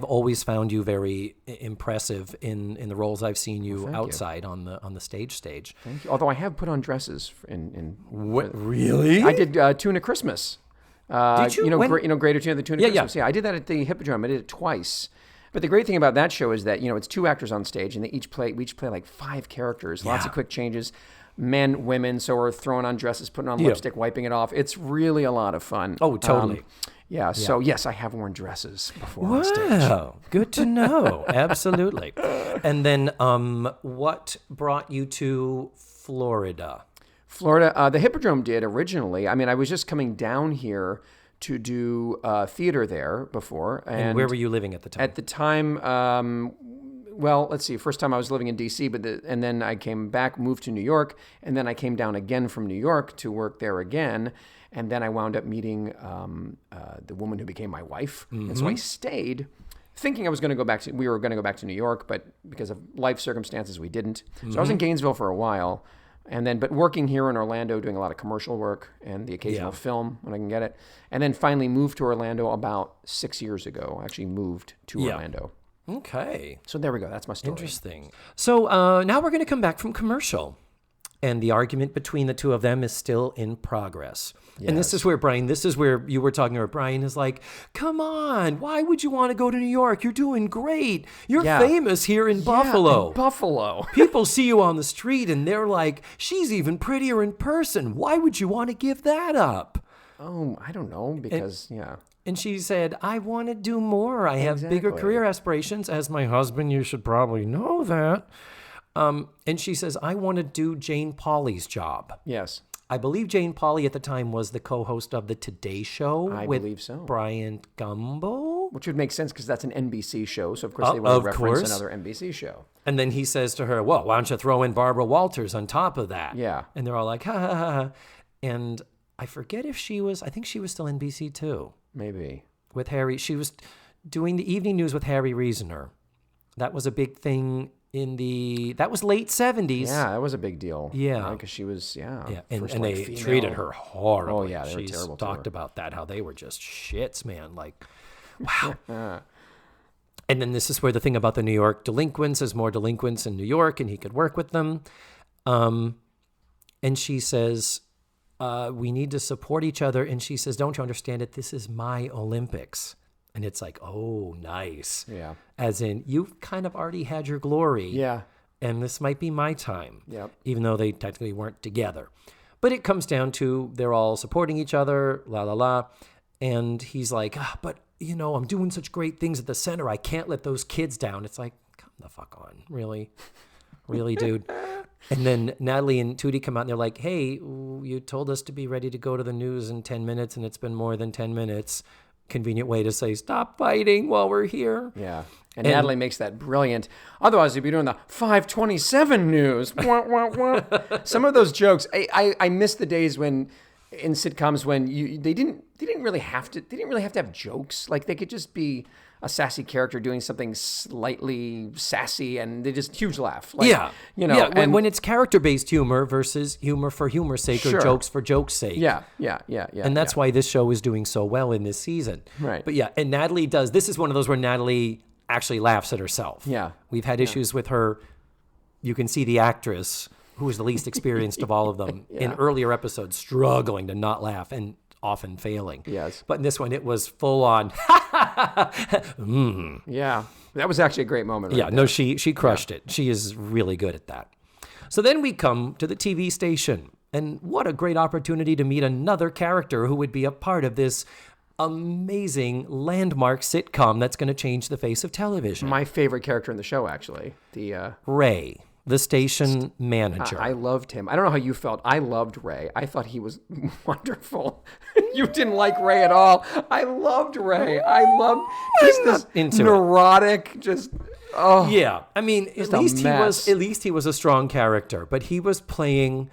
A: always found you very impressive in the roles I've seen you outside on the stage.
B: Thank you. Although I have put on dresses
A: really?
B: I did Tuna Christmas.
A: Did you?
B: Greater Tuna, the Tuna Christmas. Yeah, I did that at the Hippodrome. I did it twice. But the great thing about that show is that, it's two actors on stage, and we each play like 5 characters. Lots of quick changes. Men, women, so we're throwing on dresses, putting on lipstick, wiping it off. It's really a lot of fun.
A: Oh, totally.
B: So yes, I have worn dresses before on stage.
A: Wow, good to know. Absolutely. And then what brought you to Florida?
B: The Hippodrome did originally. I mean, I was just coming down here to do theater there before.
A: And where were you living at the time?
B: At the time, well, let's see. First time I was living in D.C., and then I came back, moved to New York, and then I came down again from New York to work there again. And then I wound up meeting the woman who became my wife. Mm-hmm. And so I stayed, thinking we were going to go back to New York, but because of life circumstances, we didn't. So I was in Gainesville for a while. But working here in Orlando, doing a lot of commercial work and the occasional film when I can get it. And then finally moved to Orlando about 6 years ago. I actually moved to Orlando.
A: Okay.
B: So there we go. That's my story.
A: Interesting. So now we're going to come back from commercial. And the argument between the two of them is still in progress. Yes. And this is where you were talking about Brian is like, come on, why would you want to go to New York? You're doing great. You're famous here in Buffalo.
B: In Buffalo.
A: People see you on the street and they're like, she's even prettier in person. Why would you want to give that up?
B: Oh, I don't know, because,
A: And she said, I want to do more. I have bigger career aspirations. As my husband, you should probably know that. And she says, I want to do Jane Pauley's job.
B: Yes.
A: I believe Jane Pauley at the time was the co-host of the Today Show.
B: I believe so.
A: Brian Gumbo.
B: Which would make sense because that's an NBC show. So, of course, they want to reference another NBC show.
A: And then he says to her, well, why don't you throw in Barbara Walters on top of that?
B: Yeah.
A: And they're all like, ha, ha, ha, ha. And I forget if I think she was still NBC too.
B: Maybe.
A: With Harry. She was doing the evening news with Harry Reasoner. That was a big thing. That was late 70s.
B: Yeah, that was a big deal.
A: Yeah.
B: Because she was,
A: and they treated her horribly.
B: Oh, yeah, they were terrible.
A: Talked about that, how they were just shits, man. Like, wow. And then this is where the thing about the New York delinquents is more delinquents in New York, and he could work with them. And she says, we need to support each other. And she says, don't you understand it? This is my Olympics. And it's like, oh, nice.
B: Yeah.
A: As in, you've kind of already had your glory.
B: Yeah.
A: And this might be my time.
B: Yep.
A: Even though they technically weren't together. But it comes down to they're all supporting each other, la, la, la. And he's like, but, I'm doing such great things at the center. I can't let those kids down. It's like, come the fuck on. Really? Really, dude? And then Natalie and Tootie come out and they're like, hey, you told us to be ready to go to the news in 10 minutes and it's been more than 10 minutes. Convenient way to say stop fighting while we're here.
B: Yeah. And Natalie makes that brilliant. Otherwise, you'd be doing the 5:27 news. Some of those jokes, I miss the days when in sitcoms when they didn't really have to have jokes. Like they could just be a sassy character doing something slightly sassy, and they just huge laugh. Like,
A: when it's character-based humor versus humor for humor's sake or jokes for joke's sake.
B: Yeah.
A: And that's why this show is doing so well in this season.
B: Right.
A: But and Natalie this is one of those where Natalie actually laughs at herself.
B: Yeah.
A: We've had issues with her. You can see the actress, who is the least experienced of all of them, in earlier episodes, struggling to not laugh and often failing.
B: Yes.
A: But in this one, it was full on,
B: Yeah. That was actually a great moment.
A: Yeah, no, she crushed it. She is really good at that. So then we come to the TV station. And what a great opportunity to meet another character who would be a part of this amazing landmark sitcom that's going to change the face of television.
B: My favorite character in the show, actually.
A: Ray, the station manager.
B: I loved him. I don't know how you felt. I loved Ray. I thought he was wonderful. You didn't like Ray at all. I loved Ray. I loved just this neurotic, just
A: yeah. I mean, at least he was a strong character, but he was playing.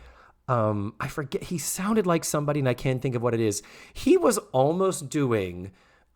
A: I forget. He sounded like somebody, and I can't think of what it is. He was almost doing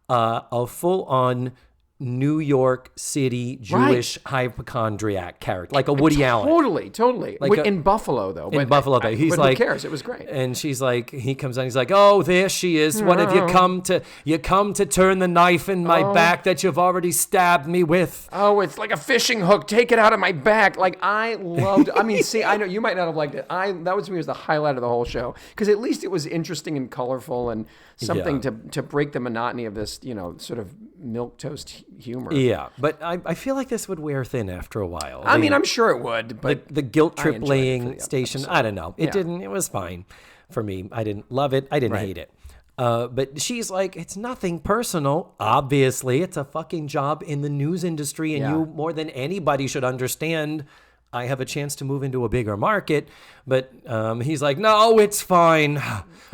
A: a full-on New York City Jewish hypochondriac character, like a Woody Allen.
B: Totally. Like in Buffalo, though.
A: He's
B: but
A: like,
B: who cares? It was great.
A: And she's like, he comes on, he's like, oh, there she is. What have you come to? You come to turn the knife in my back that you've already stabbed me with.
B: Oh, it's like a fishing hook. Take it out of my back. Like, I loved. I mean, see, I know you might not have liked it. That was to me was the highlight of the whole show because at least it was interesting and colorful and something to break the monotony of this, sort of milquetoast humor.
A: Yeah, but I feel like this would wear thin after a while.
B: I mean, I'm sure it would, but
A: the guilt trip laying station, episode. I don't know. It didn't. It was fine for me. I didn't love it. I didn't hate it. But she's like, it's nothing personal. Obviously, it's a fucking job in the news industry, and you more than anybody should understand. I have a chance to move into a bigger market, but he's like, no, it's fine.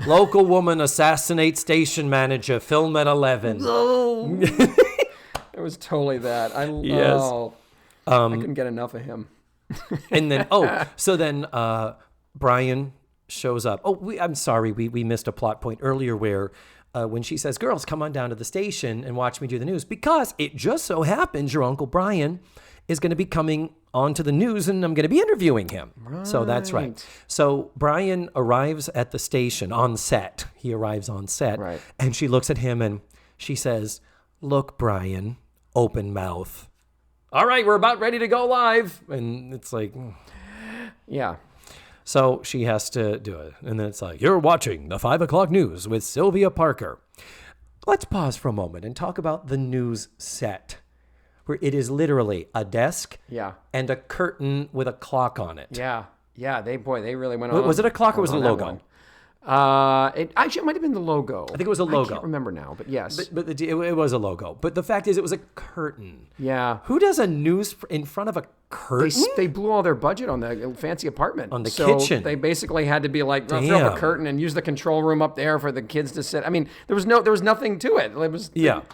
A: Local woman assassinates station manager, film at 11.
B: No. It was totally that. I couldn't get enough of him.
A: And then, so then Brian shows up. I'm sorry, we missed a plot point earlier where when she says, girls, come on down to the station and watch me do the news, because it just so happens your Uncle Brian is going to be coming onto the news and I'm going to be interviewing him. Right. So that's right. So Brian arrives at the station on set. He arrives on set.
B: Right.
A: And she looks at him and she says, look, Brian, open mouth. All right, we're about ready to go live. And it's like,
B: yeah.
A: So she has to do it. And then it's like, you're watching the 5 o'clock news with Sylvia Parker. Let's pause for a moment and talk about the news set, where it is literally a desk and a curtain with a clock on it.
B: Yeah. They really went on.
A: Was it a clock or was it a logo?
B: It actually might have been the logo.
A: I think it was a logo.
B: I can't remember now, but yes.
A: But it was a logo. But the fact is, it was a curtain.
B: Yeah.
A: Who does a news in front of a curtain?
B: They blew all their budget on the fancy apartment.
A: On the kitchen.
B: They basically had to be like, throw up a curtain and use the control room up there for the kids to sit. I mean, there was nothing to it. It was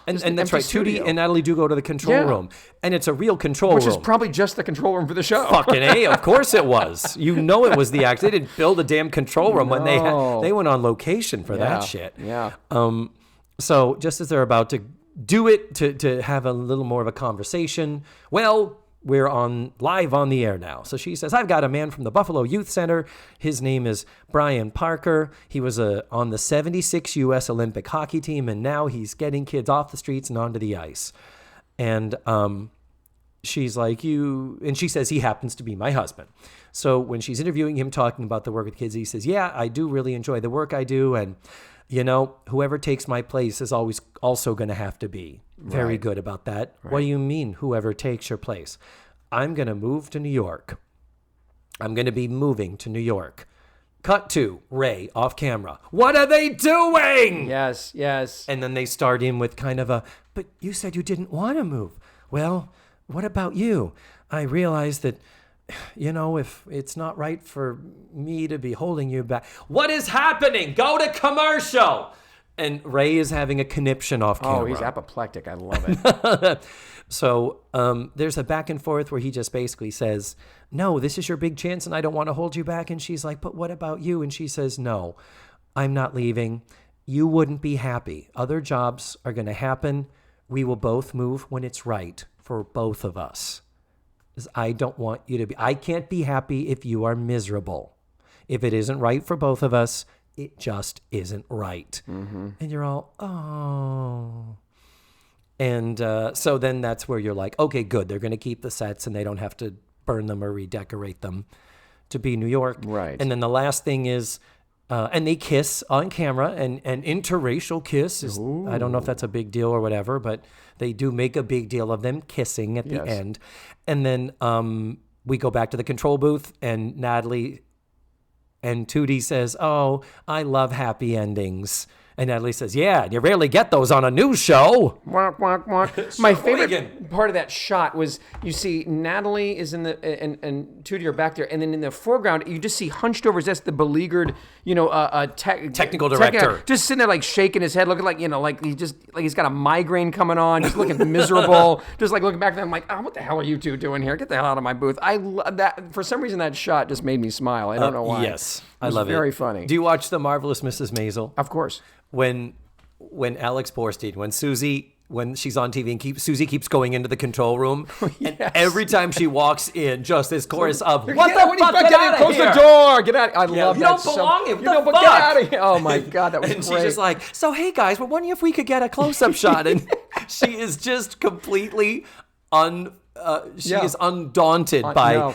A: and that's right. Tootie and Natalie do go to the control room, and it's a real control room,
B: which is probably just the control room for the show.
A: Fucking A, of course it was. You know it was the act. They didn't build a damn control room when they went on location for that shit.
B: Yeah.
A: So just as they're about to do it to have a little more of a conversation, well, we're live on the air now. So she says, I've got a man from the Buffalo Youth Center. His name is Brian Parker. He was on the 76 U.S. Olympic hockey team, and now he's getting kids off the streets and onto the ice. And she's like, and she says he happens to be my husband. So when she's interviewing him, talking about the work with kids, he says, yeah, I do really enjoy the work I do. And, whoever takes my place is always also going to have to be very good about that. Right. What do you mean, whoever takes your place? I'm going to move to New York. I'm going to be moving to New York. Cut to Ray off camera. What are they doing?
B: Yes.
A: And then they start in with kind of but you said you didn't want to move. Well, what about you? I realized that, if it's not right for me to be holding you back. What is happening? Go to commercial. And Ray is having a conniption off camera.
B: Oh, he's apoplectic. I love it.
A: So there's a back and forth where he just basically says, no, this is your big chance and I don't want to hold you back. And she's like, but what about you? And she says, no, I'm not leaving. You wouldn't be happy. Other jobs are going to happen. We will both move when it's right for both of us. I don't want you to be. I can't be happy if you are miserable. If it isn't right for both of us, it just isn't right. Mm-hmm. And you're all, oh. And so then that's where you're like, okay, good. They're going to keep the sets and they don't have to burn them or redecorate them to be New York.
B: Right.
A: And then the last thing is And they kiss on camera, and an interracial kiss is, I don't know if that's a big deal or whatever, but they do make a big deal of them kissing at the end. And then we go back to the control booth, and Natalie and Tootie says, "Oh, I love happy endings." And Natalie says, "Yeah, you rarely get those on a news show."
B: Walk, walk, walk. My favorite part of that shot was you see Natalie is in the and Tootie are back there, and then in the foreground you just see hunched over his desk the beleaguered,
A: technical director,
B: just sitting there like shaking his head, looking like like he's got a migraine coming on, just looking miserable, just like looking back at them like, "Oh, what the hell are you two doing here? Get the hell out of my booth!" I love that. For some reason, that shot just made me smile. I don't know why.
A: Yes, I love it.
B: Very funny.
A: Do you watch The Marvelous Mrs. Maisel?
B: Of course.
A: When Alex Borstein, when she's on TV and Susie keeps going into the control room, and every time she walks in, just this chorus of "What the fuck? Get out of
B: Close
A: here!
B: the door! Get out!" I love
A: you
B: that.
A: Don't belong here.
B: You don't get out of here! Oh my God, that was
A: and
B: great.
A: she's just like, "So hey guys, we're wondering if we could get a close-up shot," and she is just completely she is undaunted by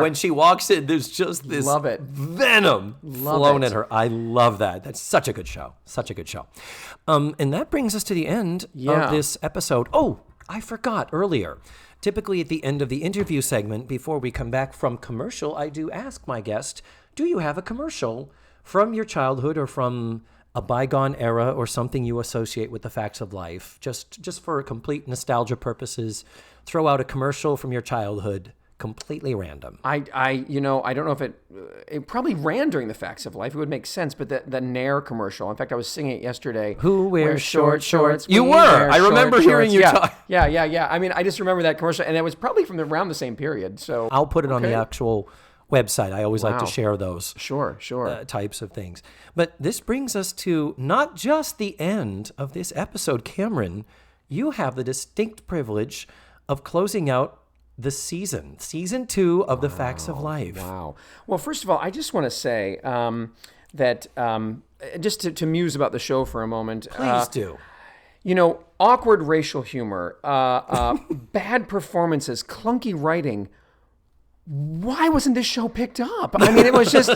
A: when she walks in. There's just this venom flown at her. I love that. That's such a good show. Such a good show. And that brings us to the end of this episode. Oh, I forgot earlier. Typically at the end of the interview segment, before we come back from commercial, I do ask my guest, do you have a commercial from your childhood or from a bygone era or something you associate with the facts of life? Just for complete nostalgia purposes, throw out a commercial from your childhood, completely random.
B: I don't know if it probably ran during the Facts of Life. It would make sense, but the Nair commercial. In fact, I was singing it yesterday.
A: Who wears short shorts?
B: You were.
A: I remember hearing you talk.
B: Yeah. I mean, I just remember that commercial, and it was probably from around the same period. So
A: I'll put it on the actual website. I always like to share those.
B: Sure.
A: Types of things. But this brings us to not just the end of this episode. Cameron, you have the distinct privilege of closing out the season 2 of The Facts of Life.
B: Wow. Well, first of all, I just want to say that just to muse about the show for a moment.
A: Please do.
B: Awkward racial humor, bad performances, clunky writing. Why wasn't this show picked up? I mean, it was just,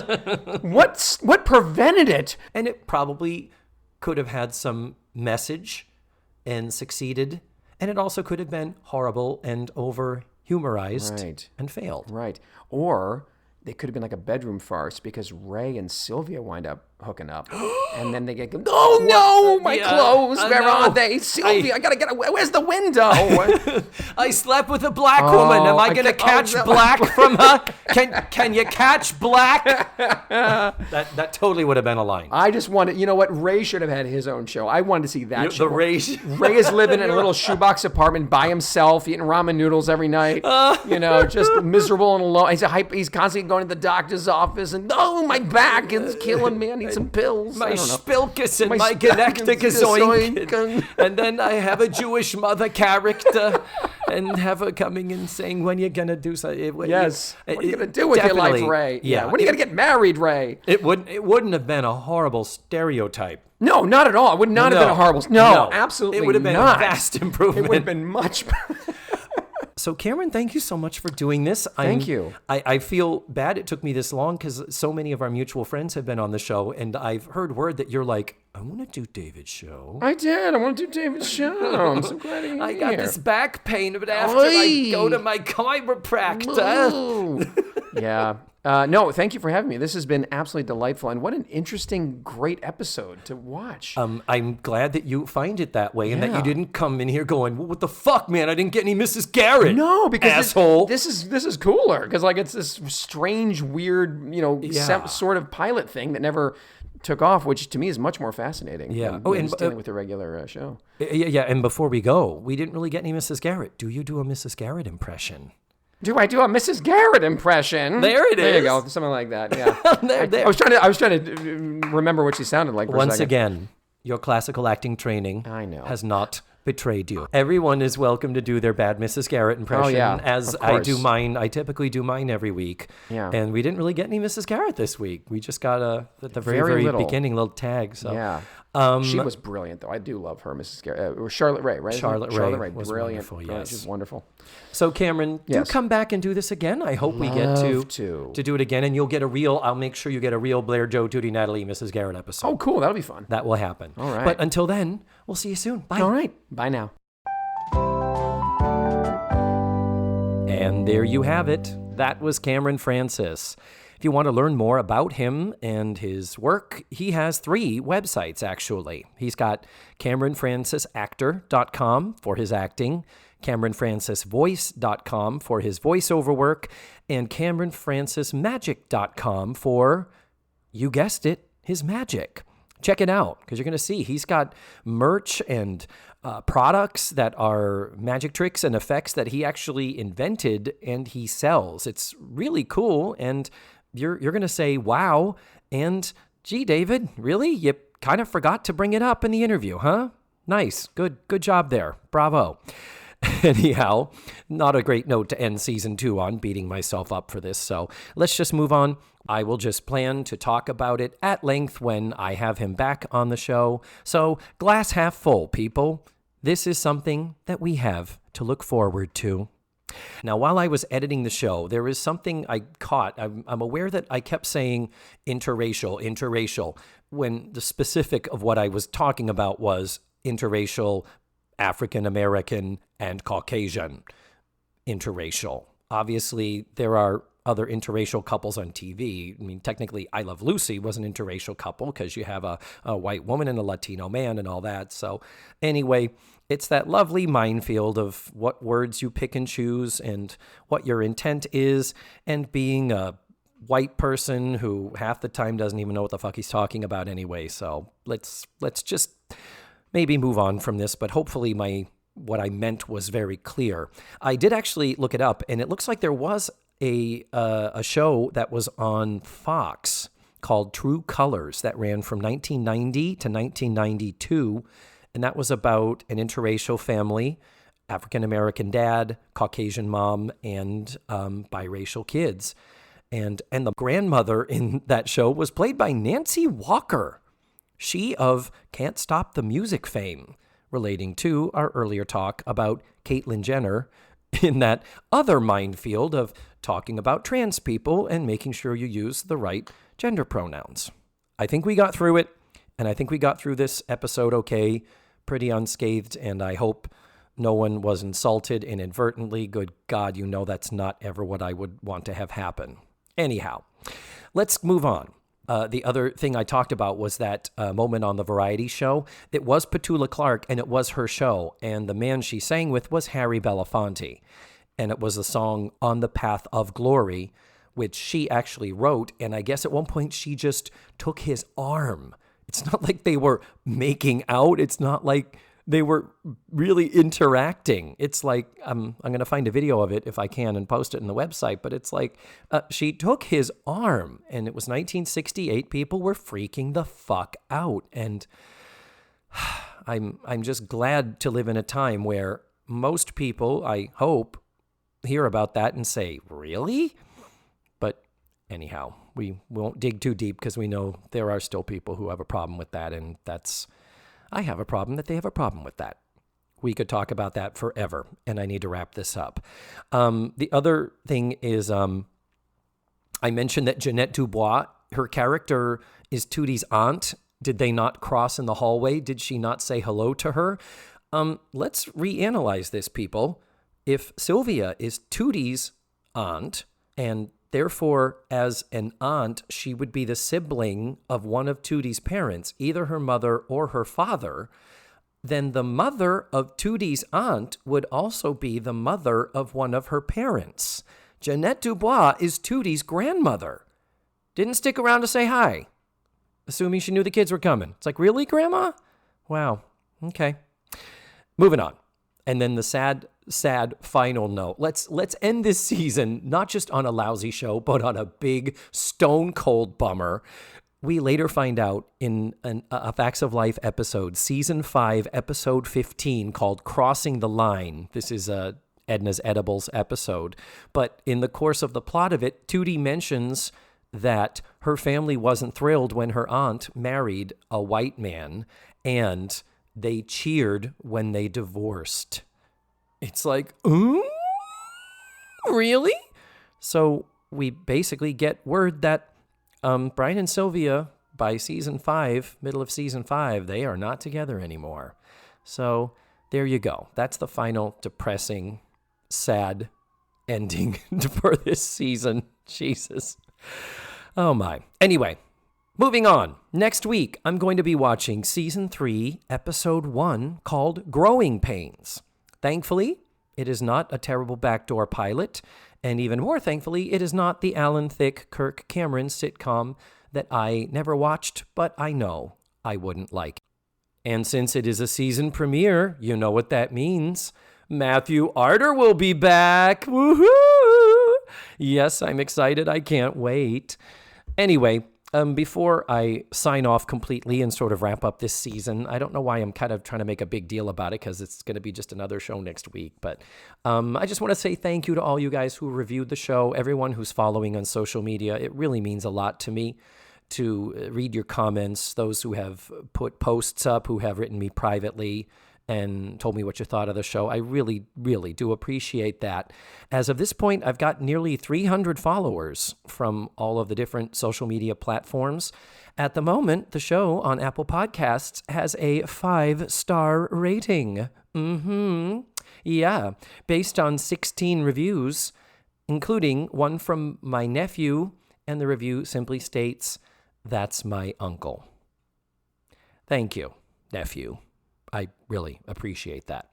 B: what prevented it?
A: And it probably could have had some message and succeeded. And it also could have been horrible and over-humorized and failed.
B: Right. Or they could have been like a bedroom farce because Ray and Sylvia wind up hooking up. And then they get, "Oh no, my clothes, where are they? Sylvia, I gotta get away. Where's the window?"
A: I slept with a black woman. Am I gonna catch black from her? Can you catch black? That totally would have been a line.
B: I just wanted, you know what? Ray should have had his own show. I wanted to see that show.
A: Ray
B: is living in a little shoebox apartment by himself, eating ramen noodles every night. Just miserable and alone. He's constantly going to the doctor's office and, "Oh, my back is killing me. I need some pills.
A: My spilkus and my genecticazoink." And then I have a Jewish mother character and have her coming and saying, "When you're going to do something."
B: Yes. What are you going to do with your life, Ray?
A: Yeah.
B: When are you going to get married, Ray?
A: It wouldn't have been a horrible stereotype.
B: No, not at all. It would not have been a horrible. No, absolutely not.
A: It would have been a vast improvement.
B: It would have been much better.
A: So, Cameron, thank you so much for doing this.
B: Thank you.
A: I feel bad it took me this long because so many of our mutual friends have been on the show, and I've heard word that you're like, "I want to do David's show."
B: I did. I want to do David's show. I'm so glad you're here.
A: I got this back pain, but after I go to my chiropractor.
B: Yeah. No, thank you for having me. This has been absolutely delightful, and what an interesting, great episode to watch.
A: I'm glad that you find it that way, and that you didn't come in here going, "Well, what the fuck, man? I didn't get any Mrs. Garrett."
B: No, because
A: asshole.
B: This is cooler because it's this strange, weird, sort of pilot thing that never took off, which to me is much more fascinating.
A: Yeah.
B: And dealing with the regular show.
A: Yeah. And before we go, we didn't really get any Mrs. Garrett. Do you do a Mrs. Garrett impression?
B: Do I do a Mrs. Garrett impression?
A: There it is.
B: There you go. Something like that. Yeah.
A: there.
B: I was trying to remember what she sounded like.
A: Once again, your classical acting training has not betrayed you. Everyone is welcome to do their bad Mrs. Garrett impression, as I do mine. I typically do mine every week.
B: Yeah.
A: And we didn't really get any Mrs. Garrett this week. We just got at the very, very beginning little tag. So
B: She was brilliant, though. I do love her, Mrs. Or Charlotte Rae, right?
A: Charlotte Rae was
B: brilliant.
A: wonderful,
B: Brilliant.
A: yes.
B: She's wonderful.
A: So, Cameron, do come back and do this again. I hope we get to do it again, and you'll get I'll make sure you get a real Blair, Joe, Judy, Natalie, Mrs. Garrett episode.
B: Oh, cool. That'll be fun.
A: That will happen.
B: All right.
A: But until then, we'll see you soon. Bye.
B: All right. Bye now.
A: And there you have it. That was Cameron Francis. If you want to learn more about him and his work, he has 3 websites, actually. He's got CameronFrancisActor.com for his acting, CameronFrancisVoice.com for his voiceover work, and CameronFrancisMagic.com for, you guessed it, his magic. Check it out, because you're going to see he's got merch and products that are magic tricks and effects that he actually invented and he sells. It's really cool, and you're going to say, wow, and gee, David, really? You kind of forgot to bring it up in the interview, huh? Nice. Good job there. Bravo. Anyhow, not a great note to end season 2 on, beating myself up for this, so let's just move on. I will just plan to talk about it at length when I have him back on the show. So, glass half full, people. This is something that we have to look forward to. Now, while I was editing the show, there is something I caught. I'm aware that I kept saying interracial, when the specific of what I was talking about was interracial, African American, and Caucasian. Interracial. Obviously, there are other interracial couples on TV. I mean, technically, I Love Lucy was an interracial couple because you have a white woman and a Latino man and all that. So anyway, it's that lovely minefield of what words you pick and choose and what your intent is, and being a white person who half the time doesn't even know what the fuck he's talking about anyway. So let's just maybe move on from this, but hopefully what I meant was very clear. I did actually look it up, and it looks like there was a show that was on Fox called True Colors that ran from 1990 to 1992, and that was about an interracial family, African-American dad, Caucasian mom, and biracial kids. And the grandmother in that show was played by Nancy Walker, she of Can't Stop the Music fame, relating to our earlier talk about Caitlyn Jenner in that other minefield of talking about trans people and making sure you use the right gender pronouns. I think we got through it, and I think we got through this episode okay, pretty unscathed, and I hope no one was insulted inadvertently. Good God, you know that's not ever what I would want to have happen. Anyhow, let's move on. The other thing I talked about was that moment on the variety show. It was Petula Clark, and it was her show, and the man she sang with was Harry Belafonte, and it was the song On the Path of Glory, which she actually wrote, and I guess at one point she just took his arm. It's not like they were making out. It's not like they were really interacting. It's like, I'm going to find a video of it if I can and post it in the website, but it's like she took his arm, and it was 1968. People were freaking the fuck out. And I'm just glad to live in a time where most people, I hope, hear about that and say, really? But anyhow, we won't dig too deep because we know there are still people who have a problem with that, and I have a problem that they have a problem with that. We could talk about that forever, and I need to wrap this up. The other thing is I mentioned that Jeanette DuBois, her character is Tootie's aunt. Did they not cross in the hallway? Did she not say hello to her? Let's reanalyze this, people. If Sylvia is Tootie's aunt, and therefore, as an aunt, she would be the sibling of one of Tootie's parents, either her mother or her father, then the mother of Tootie's aunt would also be the mother of one of her parents. Jeanette DuBois is Tootie's grandmother. Didn't stick around to say hi, assuming she knew the kids were coming. It's like, really, Grandma? Wow. Okay. Moving on. And then the sad final note. Let's end this season not just on a lousy show, but on a big stone cold bummer. We later find out in a Facts of Life episode, season 5, episode 15, called Crossing the Line. This is Edna's Edibles episode. But in the course of the plot of it, Tootie mentions that her family wasn't thrilled when her aunt married a white man, and they cheered when they divorced. It's like, really? So we basically get word that Bryn and Sylvia, by season 5, middle of season 5, they are not together anymore. So there you go. That's the final depressing, sad ending for this season. Jesus. Oh my. Anyway, moving on. Next week, I'm going to be watching season 3, episode 1, called Growing Pains. Thankfully, it is not a terrible backdoor pilot, and even more thankfully, it is not the Alan Thicke, Kirk Cameron sitcom that I never watched, but I know I wouldn't like. And since it is a season premiere, you know what that means. Matthew Arter will be back. Woohoo! Yes, I'm excited. I can't wait. Anyway, before I sign off completely and sort of wrap up this season, I don't know why I'm kind of trying to make a big deal about it because it's going to be just another show next week. But I just want to say thank you to all you guys who reviewed the show, everyone who's following on social media. It really means a lot to me to read your comments, those who have put posts up, who have written me privately and told me what you thought of the show. I really, really do appreciate that. As of this point, I've got nearly 300 followers from all of the different social media platforms. At the moment, the show on Apple Podcasts has a 5-star rating. Yeah, based on 16 reviews, including one from my nephew, and the review simply states, "That's my uncle." Thank you, nephew. I really appreciate that.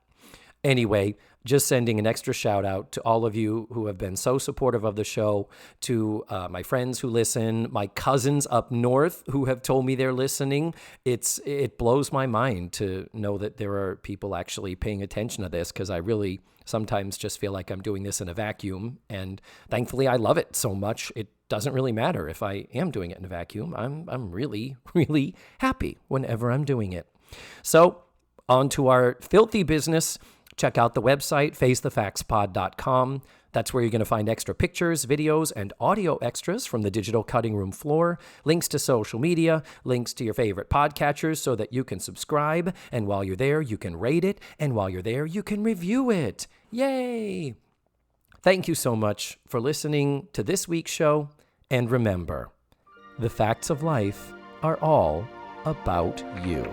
A: Anyway, just sending an extra shout out to all of you who have been so supportive of the show, to my friends who listen, my cousins up north who have told me they're listening. It blows my mind to know that there are people actually paying attention to this, because I really sometimes just feel like I'm doing this in a vacuum. And thankfully, I love it so much. It doesn't really matter if I am doing it in a vacuum. I'm really, really happy whenever I'm doing it. So, on to our filthy business. Check out the website, facethefactspod.com. That's where you're going to find extra pictures, videos, and audio extras from the digital cutting room floor, links to social media, links to your favorite podcatchers so that you can subscribe. And while you're there, you can rate it. And while you're there, you can review it. Yay! Thank you so much for listening to this week's show. And remember, the facts of life are all about you.